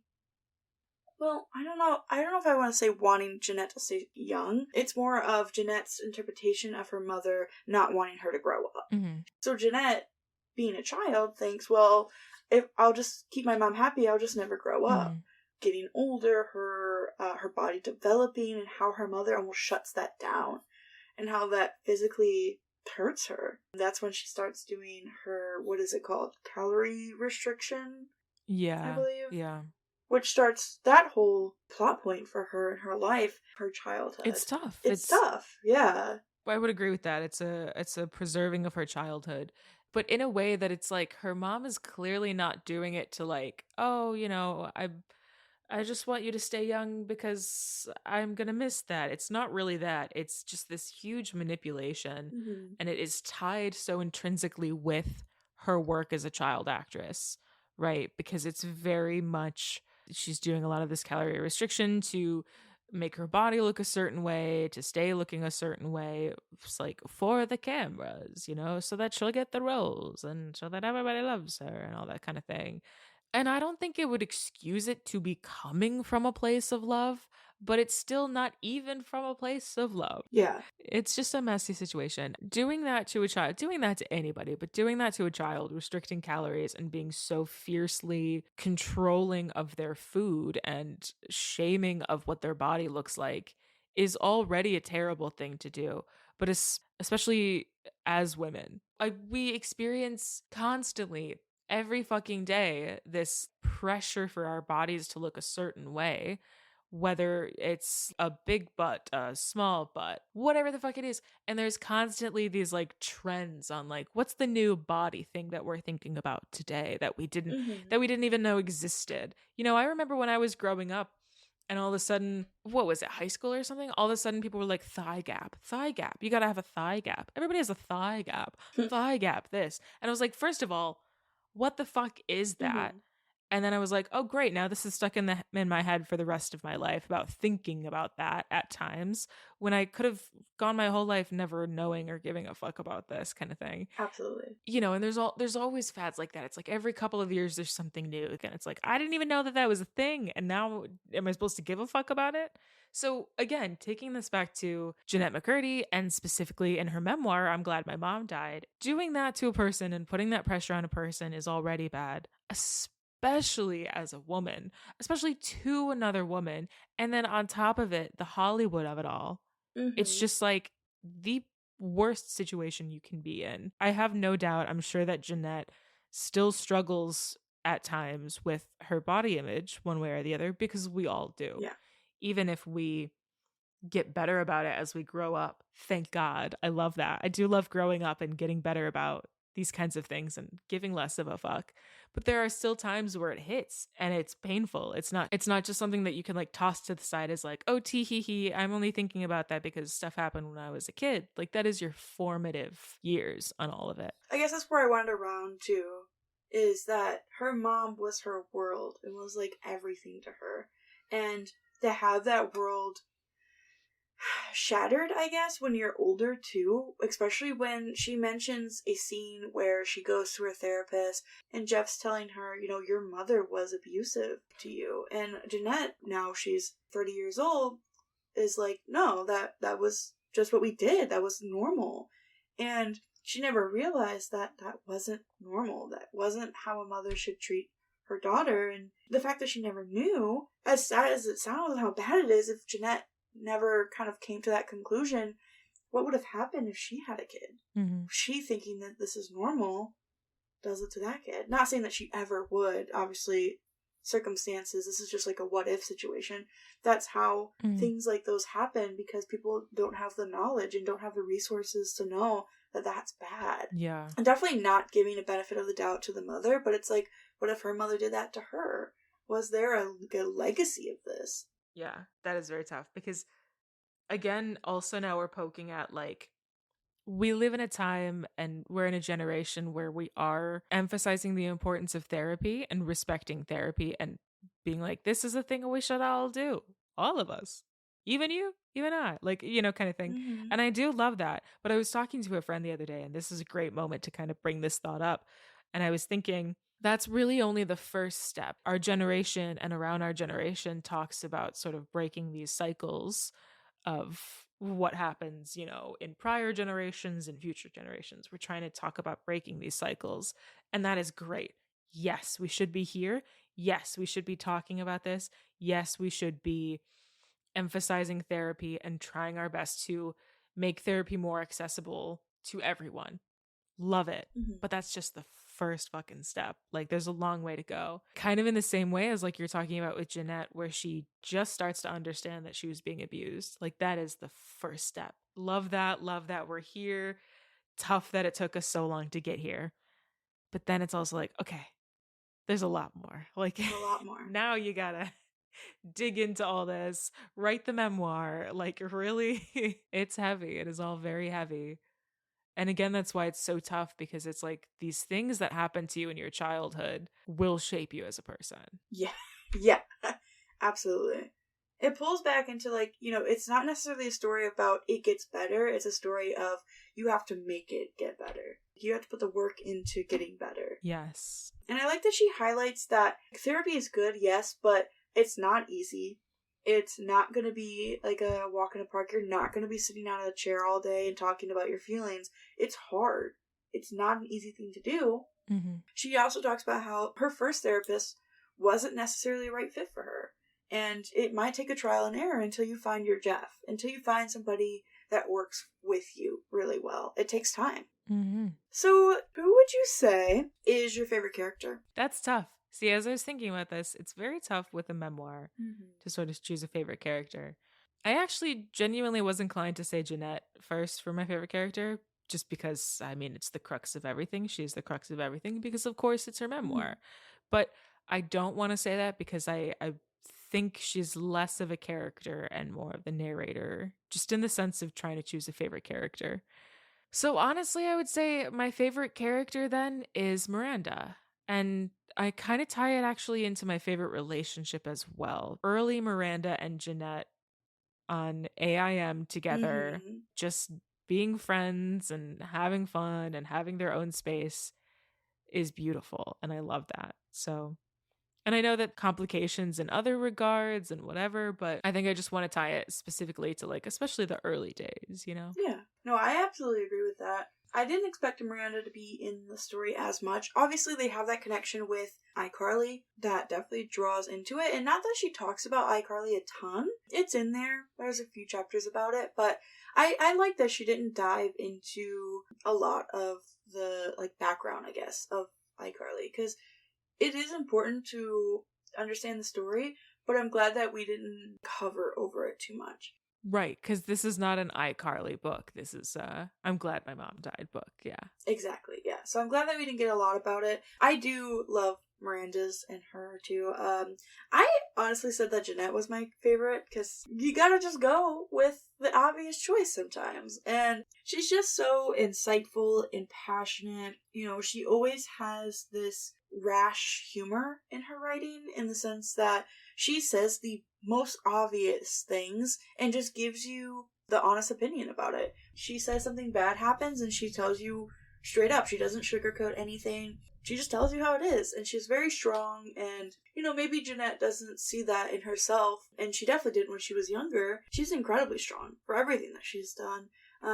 well, I don't know if I want to say wanting Jennette to stay young. It's more of Jennette's interpretation of her mother not wanting her to grow up. Mm-hmm. So Jennette, being a child, thinks, well, if I'll just keep my mom happy, I'll just never grow up. Mm-hmm. Getting older, her body developing, and how her mother almost shuts that down, and how that physically hurts her. That's when she starts doing her, what is it called? Calorie restriction? Yeah. I believe. Yeah. Which starts that whole plot point for her in her life, her childhood. It's tough. It's tough, yeah. I would agree with that. It's a preserving of her childhood, but in a way that it's like her mom is clearly not doing it to like, oh, you know, I just want you to stay young because I'm going to miss that. It's not really that. It's just this huge manipulation, Mm-hmm. and it is tied so intrinsically with her work as a child actress, right? Because it's very much, she's doing a lot of this calorie restriction to make her body look a certain way, to stay looking a certain way. It's like for the cameras, you know, so that she'll get the roles and so that everybody loves her and all that kind of thing. And I don't think it would excuse it to be coming from a place of love, but it's still not even from a place of love. Yeah. It's just a messy situation. Doing that to a child, doing that to anybody, but doing that to a child, restricting calories and being so fiercely controlling of their food and shaming of what their body looks like is already a terrible thing to do. But especially as women, we experience constantly every fucking day this pressure for our bodies to look a certain way, whether it's a big butt, a small butt, whatever the fuck it is. And there's constantly these like trends on like, what's the new body thing that we're thinking about today that we didn't even know existed. You know, I remember when I was growing up, and all of a sudden, what was it, high school or something? All of a sudden people were like, thigh gap. You gotta have a thigh gap. Everybody has a thigh gap. Thigh gap, this. And I was like, first of all, what the fuck is that? And then I was like, oh, great. Now this is stuck in my head for the rest of my life about thinking about that at times when I could have gone my whole life never knowing or giving a fuck about this kind of thing. Absolutely. You know, and there's always fads like that. It's like every couple of years there's something new. And it's like, I didn't even know that was a thing. And now am I supposed to give a fuck about it? So again, taking this back to Jennette McCurdy and specifically in her memoir, I'm Glad My Mom Died, doing that to a person and putting that pressure on a person is already bad, especially as a woman, especially to another woman. And then on top of it, the Hollywood of it all. It's just like the worst situation you can be in. I have no doubt, I'm sure that Jennette still struggles at times with her body image one way or the other, because we all do. Yeah. Even if we get better about it as we grow up. Thank God. I love that. I do love growing up and getting better about these kinds of things and giving less of a fuck. But there are still times where it hits and it's painful. It's not just something that you can like toss to the side as like, oh, tee hee hee, I'm only thinking about that because stuff happened when I was a kid. Like that is your formative years on all of it. I guess that's where I wanted to round to, is that her mom was her world. It was like everything to her. And to have that world shattered, I guess, when you're older too, especially when she mentions a scene where she goes to her therapist and Jeff's telling her, your mother was abusive to you. And Jennette, now she's 30 years old, is like, no, that was just what we did. That was normal. And she never realized that wasn't normal. That wasn't how a mother should treat her daughter. And the fact that she never knew, as sad as it sounds and how bad it is, if Jennette never kind of came to that conclusion, what would have happened if she had a kid? Mm-hmm. She, thinking that this is normal, does it to that kid. Not saying that she ever would, obviously, circumstances, this is just like a what if situation. That's how things like those happen, because people don't have the knowledge and don't have the resources to know that that's bad. Yeah. And definitely not giving a benefit of the doubt to the mother, but it's like, what if her mother did that to her? Was there a legacy of this? Yeah, that is very tough, because again, also now we're poking at, like, we live in a time and we're in a generation where we are emphasizing the importance of therapy and respecting therapy and being like, this is a thing we should all do. All of us. Even you, even I, like, kind of thing. Mm-hmm. And I do love that. But I was talking to a friend the other day, and this is a great moment to kind of bring this thought up. And I was thinking, that's really only the first step. Our generation and around our generation talks about sort of breaking these cycles of what happens, in prior generations and future generations. We're trying to talk about breaking these cycles, and that is great. Yes, we should be here. Yes, we should be talking about this. Yes, we should be emphasizing therapy and trying our best to make therapy more accessible to everyone. Love it. Mm-hmm. But that's just the first fucking step. Like, there's a long way to go. Kind of in the same way as, like, you're talking about with Jennette, where she just starts to understand that she was being abused. Like, that is the first step. Love that. Love that we're here. Tough that it took us so long to get here. But then it's also like, okay, there's a lot more. Like, a lot more. Now you gotta dig into all this, write the memoir. Like, really, it's heavy. It is all very heavy. And again, that's why it's so tough, because it's like these things that happen to you in your childhood will shape you as a person. Yeah, absolutely. It pulls back into, like, it's not necessarily a story about it gets better. It's a story of you have to make it get better. You have to put the work into getting better. Yes. And I like that she highlights that therapy is good, yes, but it's not easy. It's not going to be like a walk in the park. You're not going to be sitting on a chair all day and talking about your feelings. It's hard. It's not an easy thing to do. Mm-hmm. She also talks about how her first therapist wasn't necessarily a right fit for her. And it might take a trial and error until you find your Jeff, until you find somebody that works with you really well. It takes time. Mm-hmm. So, who would you say is your favorite character? That's tough. See, as I was thinking about this, it's very tough with a memoir to sort of choose a favorite character. I actually genuinely was inclined to say Jennette first for my favorite character, just because, I mean, it's the crux of everything. She's the crux of everything, because, of course, it's her memoir. But I don't want to say that, because I think she's less of a character and more of the narrator, just in the sense of trying to choose a favorite character. So honestly, I would say my favorite character then is Miranda. And I kind of tie it actually into my favorite relationship as well. Early Miranda and Jennette on AIM together, just being friends and having fun and having their own space is beautiful. And I love that. So, and I know that complications in other regards and whatever, but I think I just want to tie it specifically to, like, especially the early days, Yeah. No, I absolutely agree with that. I didn't expect Miranda to be in the story as much. Obviously, they have that connection with iCarly that definitely draws into it. And not that she talks about iCarly a ton. It's in there. There's a few chapters about it. But I like that she didn't dive into a lot of the, like, background, I guess, of iCarly. Because it is important to understand the story. But I'm glad that we didn't cover over it too much. Right, because this is not an iCarly book. This is I'm Glad My Mom Died book, yeah. Exactly, yeah. So I'm glad that we didn't get a lot about it. I do love Miranda's and her too. I honestly said that Jennette was my favorite, because you gotta just go with the obvious choice sometimes. And she's just so insightful and passionate. She always has this rash humor in her writing, in the sense that she says the most obvious things and just gives you the honest opinion about it. She says something bad happens and she tells you straight up. She doesn't sugarcoat anything. She just tells you how it is, and she's very strong, and, maybe Jennette doesn't see that in herself, and she definitely didn't when she was younger. She's incredibly strong for everything that she's done.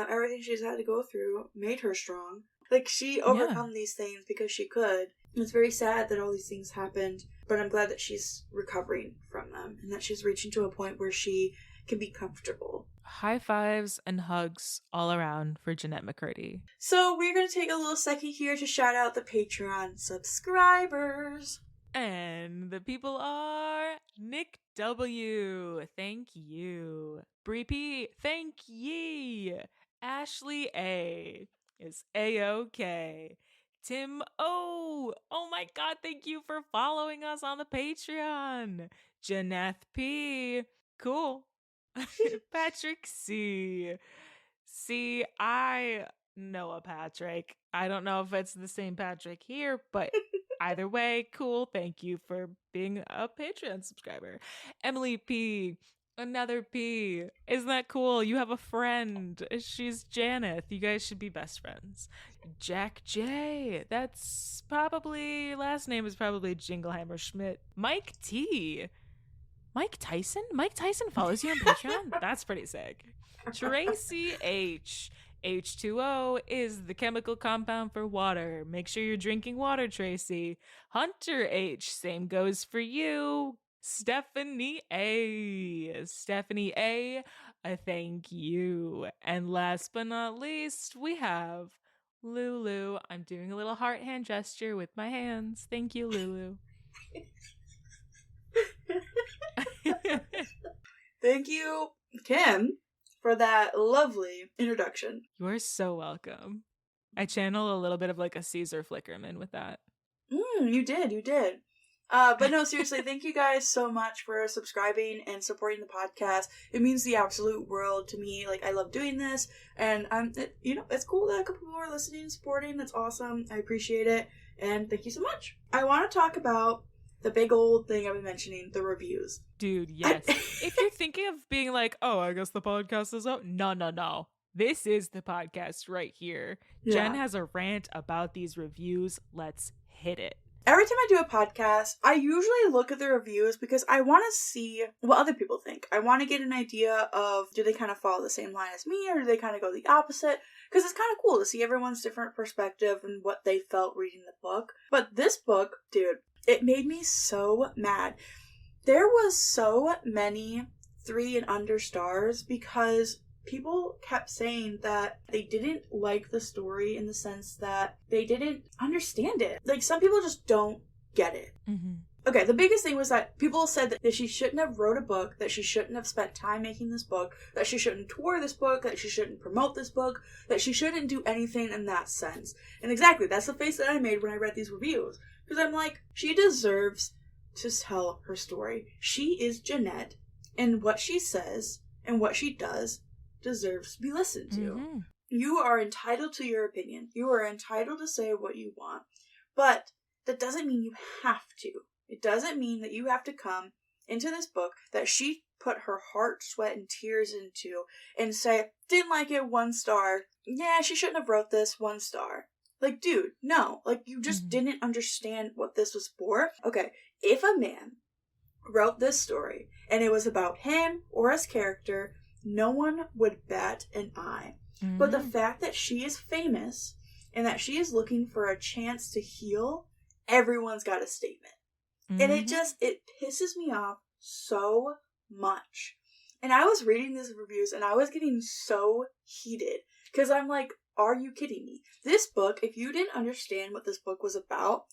Everything she's had to go through made her strong. Like, she overcome these things because she could. It's very sad that all these things happened, but I'm glad that she's recovering from them, and that she's reaching to a point where she can be comfortable. High fives and hugs all around for Jennette McCurdy. So we're going to take a little second here to shout out the Patreon subscribers. And the people are Nick W. Thank you. Bree P. Thank ye. Ashley A. is A-OK. Tim O. Oh my God, thank you for following us on the Patreon. Jennette P. Cool. Patrick C. See, I know a Patrick. I don't know if it's the same Patrick here, but either way, cool. Thank you for being a Patreon subscriber. Emily P. Another P. Isn't that cool? You have a friend. She's Janeth. You guys should be best friends. Jack J. That's probably, last name is probably Jingleheimer Schmidt. Mike T. Mike Tyson? Mike Tyson follows you on Patreon? That's pretty sick. Tracy H. H2O is the chemical compound for water. Make sure you're drinking water, Tracy. Hunter H. Same goes for you. Stephanie A. Stephanie A. Thank you. And last but not least, we have Lulu. I'm doing a little heart hand gesture with my hands. Thank you, Lulu. Thank you, Kim, for that lovely introduction. You are so welcome. I channel a little bit of like a Caesar Flickerman with that. You did. But no, seriously, thank you guys so much for subscribing and supporting the podcast. It means the absolute world to me. Like, I love doing this, and it's cool that a couple people are listening and supporting. That's awesome. I appreciate it, and thank you so much. I want to talk about the big old thing I've been mentioning, the reviews. Dude, yes. If you're thinking of being like, oh, I guess the podcast is out. No. This is the podcast right here. Yeah. Jen has a rant about these reviews. Let's hit it. Every time I do a podcast, I usually look at the reviews because I want to see what other people think. I want to get an idea of, do they kind of follow the same line as me, or do they kind of go the opposite? Because it's kind of cool to see everyone's different perspective and what they felt reading the book. But this book, dude, it made me so mad. There was so many 3 and under stars because people kept saying that they didn't like the story in the sense that they didn't understand it. Like, some people just don't get it. Mm-hmm. Okay, the biggest thing was that people said that she shouldn't have wrote a book, that she shouldn't have spent time making this book, that she shouldn't tour this book, that she shouldn't promote this book, that she shouldn't do anything in that sense. And exactly, that's the face that I made when I read these reviews. Because I'm like, she deserves to tell her story. She is Jennette, and what she says and what she does deserves to be listened to. Mm-hmm. You are entitled to your opinion. You are entitled to say what you want. But that doesn't mean you have to. It doesn't mean that you have to come into this book that she put her heart, sweat, and tears into and say, didn't like it, 1 star. Yeah, she shouldn't have wrote this, 1 star. Like, dude, no. Like, you just didn't understand what this was for. Okay, if a man wrote this story and it was about him or his character, no one would bat an eye. Mm-hmm. But the fact that she is famous and that she is looking for a chance to heal, everyone's got a statement. Mm-hmm. And it pisses me off so much. And I was reading these reviews and I was getting so heated because I'm like, are you kidding me? This book, if you didn't understand what this book was about,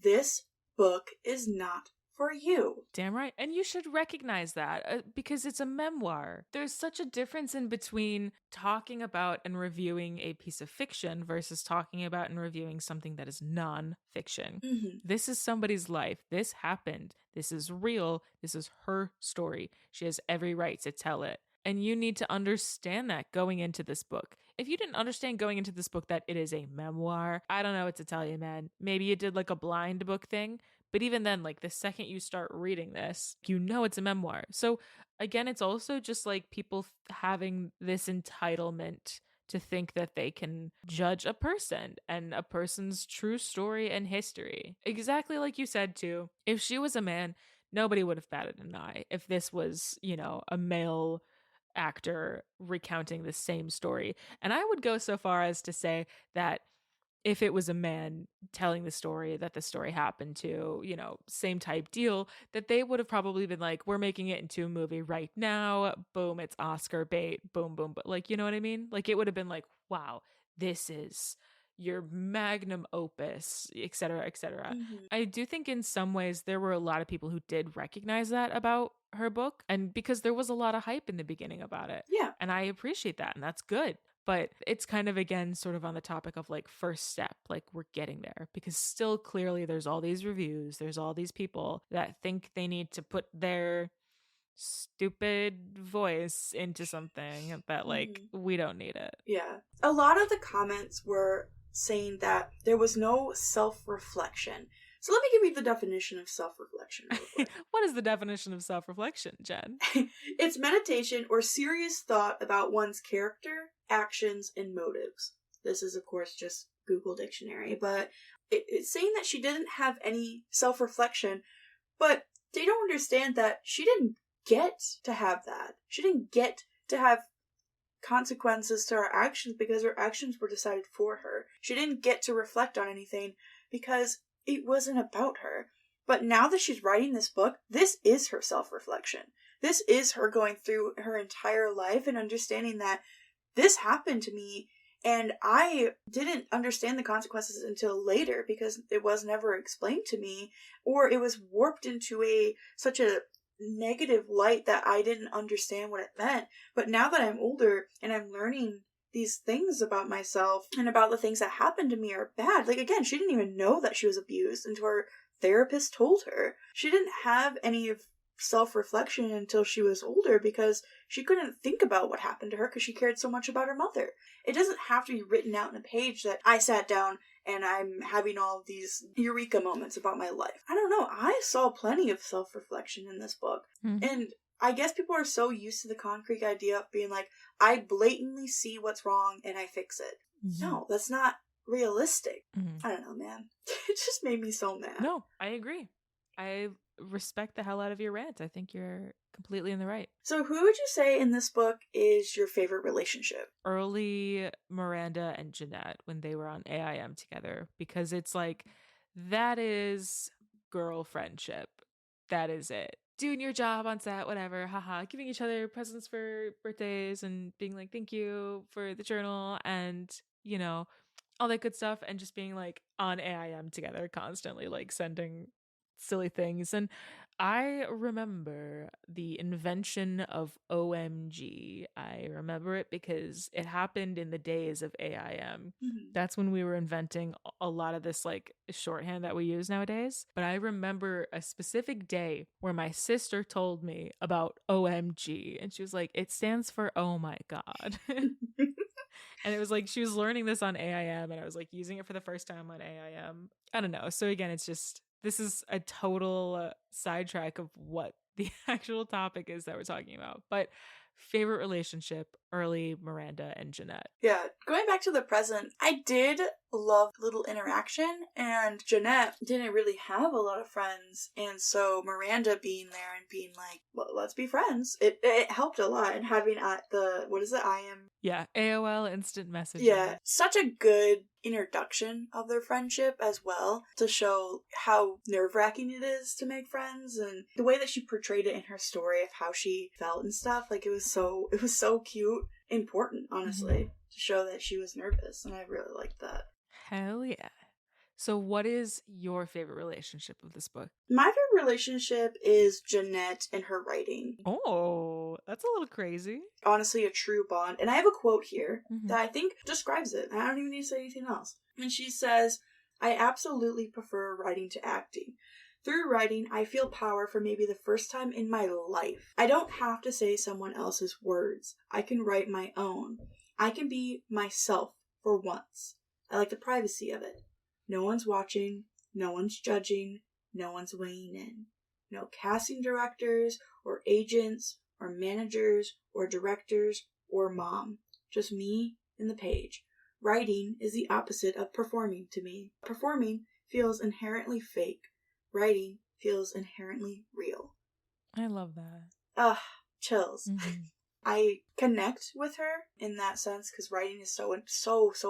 this book is not for you. Damn right. And you should recognize that because it's a memoir. There's such a difference in between talking about and reviewing a piece of fiction versus talking about and reviewing something that is non-fiction. Mm-hmm. This is somebody's life. This happened. This is real. This is her story. She has every right to tell it. And you need to understand that going into this book. If you didn't understand going into this book that it is a memoir, I don't know what to tell you, man. Maybe you did like a blind book thing, But even then, like the second you start reading this, you know it's a memoir. So again, it's also just like people having this entitlement to think that they can judge a person and a person's true story and history. Exactly like you said, too. If she was a man, nobody would have batted an eye. If this was, you know, a male actor recounting the same story. And I would go so far as to say that if it was a man telling the story that the story happened to, you know, same type deal, that they would have probably been like, we're making it into a movie right now. Boom, it's Oscar bait. Boom, boom. But like, you know what I mean? Like it would have been like, wow, this is your magnum opus, et cetera, et cetera. Mm-hmm. I do think in some ways there were a lot of people who did recognize that about her book. And because there was a lot of hype in the beginning about it. Yeah. And I appreciate that. And that's good. But it's kind of, again, sort of on the topic of like first step, like we're getting there because still clearly there's all these reviews, there's all these people that think they need to put their stupid voice into something that like we don't need it. Yeah. A lot of the comments were saying that there was no self-reflection. So let me give you the definition of self-reflection real quick. What is the definition of self-reflection, Jen? It's meditation or serious thought about one's character, actions, and motives. This is, of course, just Google Dictionary, but it's saying that she didn't have any self-reflection, but they don't understand that she didn't get to have that. She didn't get to have consequences to her actions because her actions were decided for her. She didn't get to reflect on anything because it wasn't about her. But now that she's writing this book, this is her self-reflection. This is her going through her entire life and understanding that this happened to me and I didn't understand the consequences until later because it was never explained to me, or it was warped into such a negative light that I didn't understand what it meant. But now that I'm older and I'm learning these things about myself and about the things that happened to me are bad. Like, again, she didn't even know that she was abused until her therapist told her. She didn't have any of self-reflection until she was older because she couldn't think about what happened to her because she cared so much about her mother. It doesn't have to be written out in a page that I sat down and I'm having all of these eureka moments about my life. I don't know. I saw plenty of self-reflection in this book. Mm-hmm. And I guess people are so used to the concrete idea of being like, I blatantly see what's wrong and I fix it. Mm-hmm. No, that's not realistic. Mm-hmm. I don't know, man. It just made me so mad. No, I agree. I respect the hell out of your rant. I think you're completely in the right. So who would you say in this book is your favorite relationship? Early Miranda and Jennette when they were on AIM together, because it's like, that is girl friendship. That is it. Doing your job on set, whatever, haha, giving each other presents for birthdays and being like, thank you for the journal and, you know, all that good stuff, and just being like on AIM together constantly, like sending silly things. And I remember the invention of OMG. I remember it because it happened in the days of AIM. Mm-hmm. That's when we were inventing a lot of this like shorthand that we use nowadays. But I remember a specific day where my sister told me about OMG, and she was like, it stands for oh my God. And it was like she was learning this on AIM, and I was like using it for the first time on AIM. I don't know. So again, it's just, this is a total sidetrack of what the actual topic is that we're talking about. But favorite relationship, early Miranda and Jennette. Yeah, going back to the present, I did love little interaction, and Jennette didn't really have a lot of friends, and so Miranda being there and being like, well, let's be friends, it helped a lot, and having Yeah, AOL instant messaging. Yeah, such a good introduction of their friendship as well, to show how nerve-wracking it is to make friends, and the way that she portrayed it in her story of how she felt and stuff, like it was so cute, important, honestly, to show that she was nervous, and I really liked that. Hell yeah. So what is your favorite relationship of this book? My favorite relationship is Jennette and her writing. Oh, that's a little crazy. Honestly, a true bond. And I have a quote here that I think describes it. I don't even need to say anything else. And she says, I absolutely prefer writing to acting. Through writing, I feel power for maybe the first time in my life. I don't have to say someone else's words. I can write my own. I can be myself for once. I like the privacy of it. No one's watching, no one's judging, no one's weighing in. No casting directors or agents or managers or directors or mom. Just me and the page. Writing is the opposite of performing to me. Performing feels inherently fake. Writing feels inherently real. I love that. Ugh, chills. Mm-hmm. I connect with her in that sense because writing is so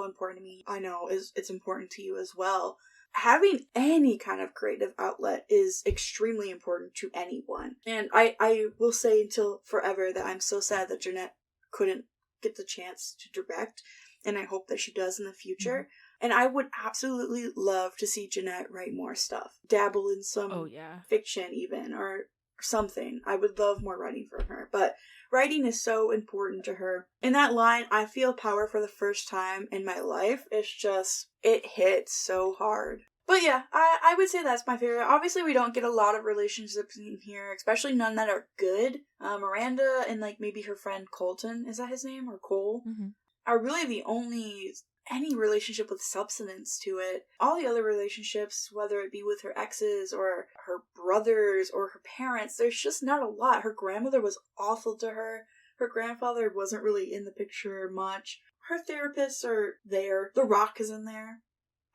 important to me. I know it's important to you as well. Having any kind of creative outlet is extremely important to anyone. And I will say until forever that I'm so sad that Jennette couldn't get the chance to direct, and I hope that she does in the future. Mm-hmm. And I would absolutely love to see Jennette write more stuff. Dabble in some fiction even, or something. I would love more writing from her. But writing is so important to her. In that line, I feel power for the first time in my life. It's just, it hits so hard. But yeah, I would say that's my favorite. Obviously, we don't get a lot of relationships in here, especially none that are good. Miranda and like maybe her friend Colton, is that his name? Or Cole? Mm-hmm. Are really the only any relationship with substance to it. All the other relationships, whether it be with her exes or her brothers or her parents, there's just not a lot. Her grandmother was awful to her. Her grandfather wasn't really in the picture much. Her therapists are there. The Rock is in there.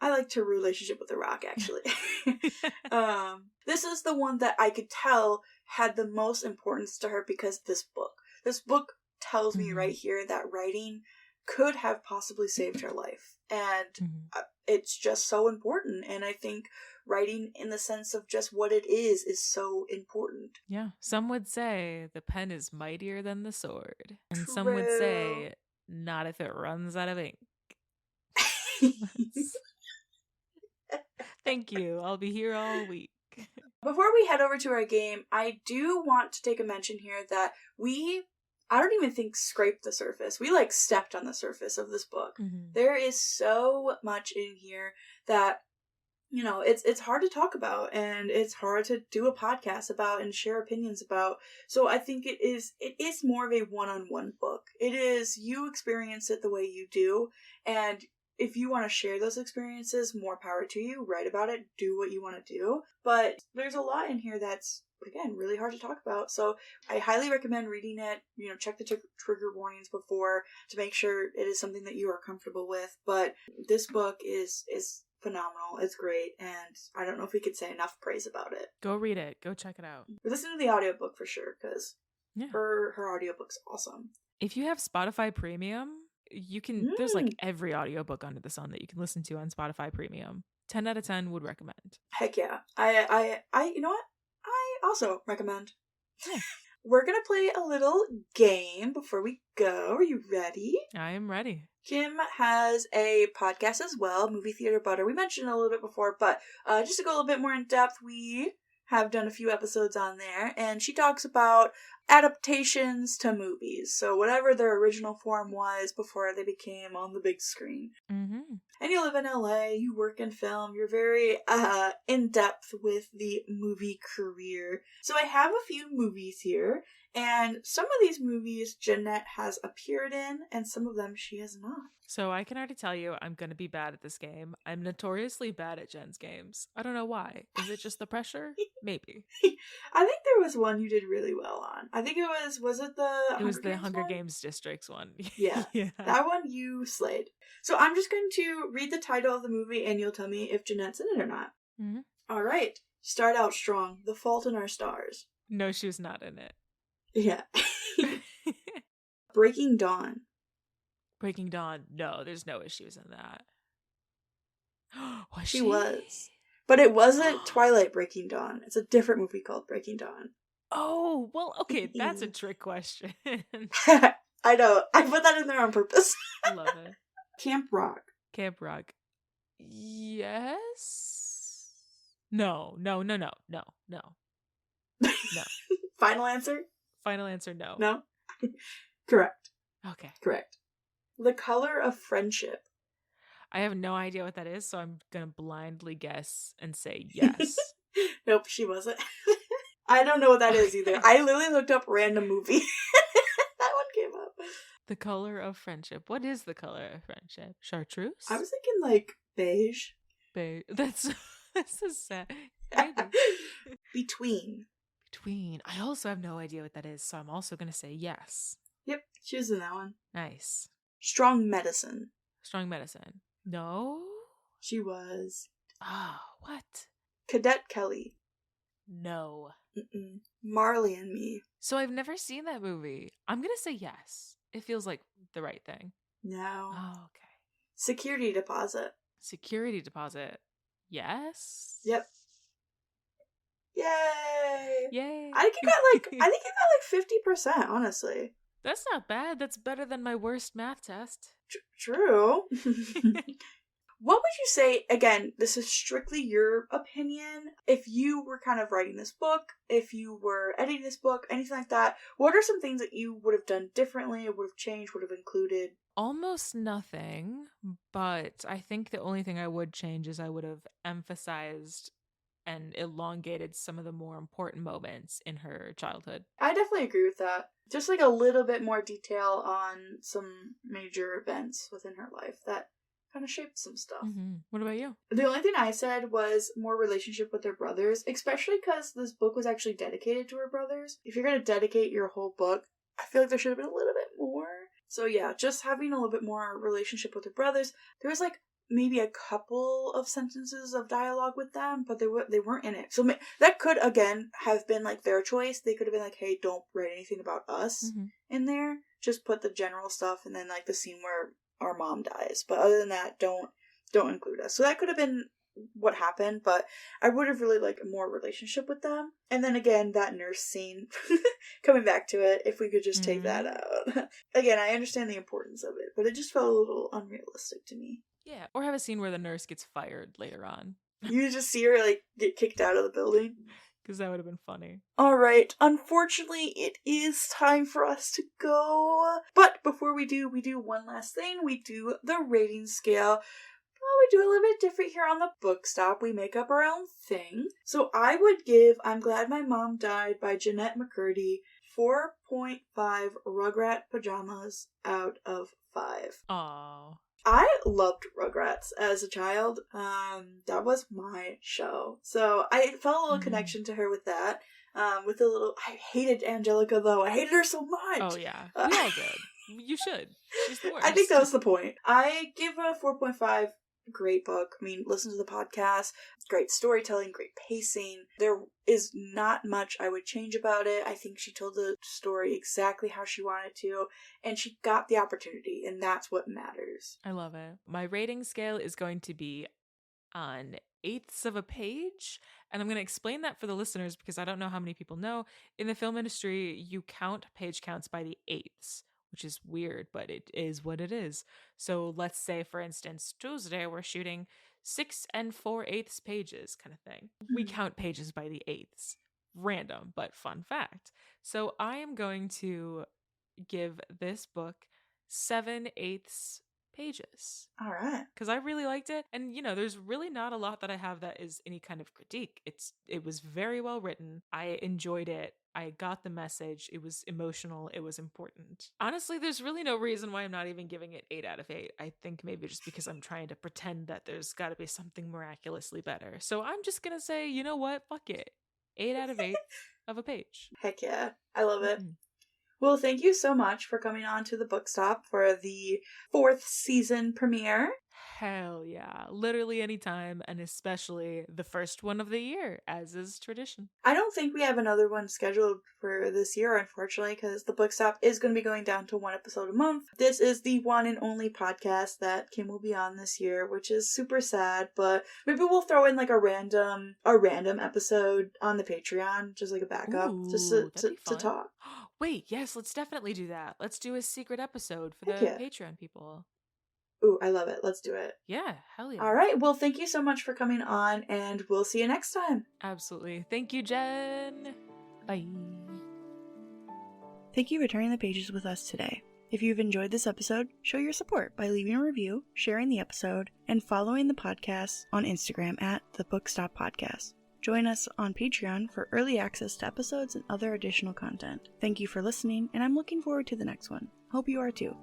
I liked her relationship with The Rock, actually. This is the one that I could tell had the most importance to her because this book tells me right here that writing could have possibly saved her life. And it's just so important. And I think writing in the sense of just what it is so important. Yeah. Some would say the pen is mightier than the sword. And True. Some would say not if it runs out of ink. Thank you. I'll be here all week. Before we head over to our game, I do want to take a mention here that I don't even think scraped the surface. We like stepped on the surface of this book. Mm-hmm. There is so much in here that, you know, it's hard to talk about and it's hard to do a podcast about and share opinions about. So I think it is more of a one-on-one book. It is, you experience it the way you do, and if you want to share those experiences, more power to you. Write about it. Do what you want to do. But there's a lot in here that's, again, really hard to talk about. So I highly recommend reading it. You know, check the trigger warnings before to make sure it is something that you are comfortable with. But this book is phenomenal. It's great. And I don't know if we could say enough praise about it. Go read it. Go check it out. Listen to the audiobook for sure, because her audiobook's awesome. If you have Spotify Premium, you can there's like every audiobook under the sun that you can listen to on Spotify Premium. 10 out of 10 would recommend. Heck yeah. I you know what? I also recommend. Yeah. We're gonna play a little game before we go. Are you ready? I am ready. Kim has a podcast as well, Movie Theater Butter. We mentioned it a little bit before, but just to go a little bit more in depth, we have done a few episodes on there, and she talks about adaptations to movies. So whatever their original form was before they became on the big screen. Mm-hmm. And you live in LA, you work in film, you're very in-depth with the movie career. So I have a few movies here, and some of these movies Jennette has appeared in, and some of them she has not. So I can already tell you I'm going to be bad at this game. I'm notoriously bad at Jen's games. I don't know why. Is it just the pressure? Maybe. I think there was one you did really well on. I think it was it the Hunger Games Districts one. Yeah. That one you slayed. So I'm just going to read the title of the movie and you'll tell me if Jennette's in it or not. Mm-hmm. All right. Start out strong. The Fault in Our Stars. No, she was not in it. Yeah. Breaking Dawn. Breaking Dawn. No, there's no way she was in that. She was. But it wasn't Twilight Breaking Dawn. It's a different movie called Breaking Dawn. Oh, well, okay. That's a trick question. I know. I put that in there on purpose. I love it. Camp Rock. Camp Rock. Yes. No. No. Final answer? Final answer, no. No? Correct. Okay. Correct. The Color of Friendship. I have no idea what that is, so I'm gonna blindly guess and say yes. Nope, she wasn't. I don't know what that is either. I literally looked up random movie. That one came up. The Color of Friendship. What is The Color of Friendship? Chartreuse? I was thinking like beige. Beige. That's so sad. Maybe. Between. Between. I also have no idea what that is, so I'm also going to say yes. Yep, she was in that one. Nice. Strong Medicine. Strong Medicine. No? She was. Oh, what? Cadet Kelly. No. Marley and Me. So I've never seen that movie. I'm going to say yes. It feels like the right thing. No. Oh, okay. Security Deposit. Security Deposit. Yes? Yep. Yay! Yay! I think it got like 50%, honestly. That's not bad. That's better than my worst math test. True. What would you say, again, this is strictly your opinion, if you were kind of writing this book, if you were editing this book, anything like that, what are some things that you would have done differently, would have changed, would have included? Almost nothing, but I think the only thing I would change is I would have emphasized and elongated some of the more important moments in her childhood. I definitely agree with that. Just like a little bit more detail on some major events within her life that kind of shaped some stuff. Mm-hmm. What about you? The only thing I said was more relationship with her brothers, especially because this book was actually dedicated to her brothers. If you're going to dedicate your whole book, I feel like there should have been a little bit more. So yeah, just having a little bit more relationship with her brothers. There was like maybe a couple of sentences of dialogue with them, but they weren't in it. So that could, again, have been like their choice. They could have been like, hey, don't write anything about us in there. Just put the general stuff and then like the scene where our mom dies. But other than that, don't include us. So that could have been what happened, but I would have really liked more relationship with them. And then again, that nurse scene, coming back to it, if we could just take that out. Again, I understand the importance of it, but it just felt a little unrealistic to me. Yeah, or have a scene where the nurse gets fired later on. You just see her like get kicked out of the building. Because that would have been funny. Alright, unfortunately, it is time for us to go. But before we do one last thing. We do the rating scale. Well, we do a little bit different here on the Book Stop. We make up our own thing. So I would give I'm Glad My Mom Died by Jennette McCurdy 4.5 Rugrat Pajamas out of 5. Aww. I loved Rugrats as a child. That was my show. So I felt a little connection to her with that. With a little, I hated Angelica though. I hated her so much. Oh yeah, we all did. You should. She's the worst. I think that was the point. I give a 4.5. Great book. I mean, listen to the podcast. Great storytelling, great pacing. There is not much I would change about it. I think she told the story exactly how she wanted to, and she got the opportunity, and that's what matters. I love it. My rating scale is going to be on 1/8 of a page, and I'm going to explain that for the listeners because I don't know how many people know. In the film industry, you count page counts by the 1/8. Which is weird, but it is what it is. So let's say, for instance, Tuesday we're shooting 6 4/8 pages kind of thing. We count pages by the 1/8. Random, but fun fact. So I am going to give this book 7/8 pages. All right. Because I really liked it. And, you know, there's really not a lot that I have that is any kind of critique. It was very well written. I enjoyed it. I got the message. It was emotional. It was important. Honestly, there's really no reason why I'm not even giving it 8 out of 8. I think maybe just because I'm trying to pretend that there's got to be something miraculously better. So I'm just going to say, you know what? Fuck it. 8 out of 8 of a page. Heck yeah. I love it. Well, thank you so much for coming on to the Book Stop for the 4th season premiere. Hell yeah. Literally anytime, and especially the first one of the year, as is tradition. I don't think we have another one scheduled for this year, unfortunately, because the Book Stop is going to be going down to 1 episode a month. This is the one and only podcast that Kim will be on this year, which is super sad, but maybe we'll throw in like a random episode on the Patreon, just like a backup, just to talk. Wait, yes, let's definitely do that. Let's do a secret episode for the Patreon people. Ooh, I love it. Let's do it. Yeah, hell yeah. All right. Well, thank you so much for coming on, and we'll see you next time. Absolutely. Thank you, Jen. Bye. Thank you for turning the pages with us today. If you've enjoyed this episode, show your support by leaving a review, sharing the episode, and following the podcast on Instagram at The Book Stop Podcast. Join us on Patreon for early access to episodes and other additional content. Thank you for listening, and I'm looking forward to the next one. Hope you are too.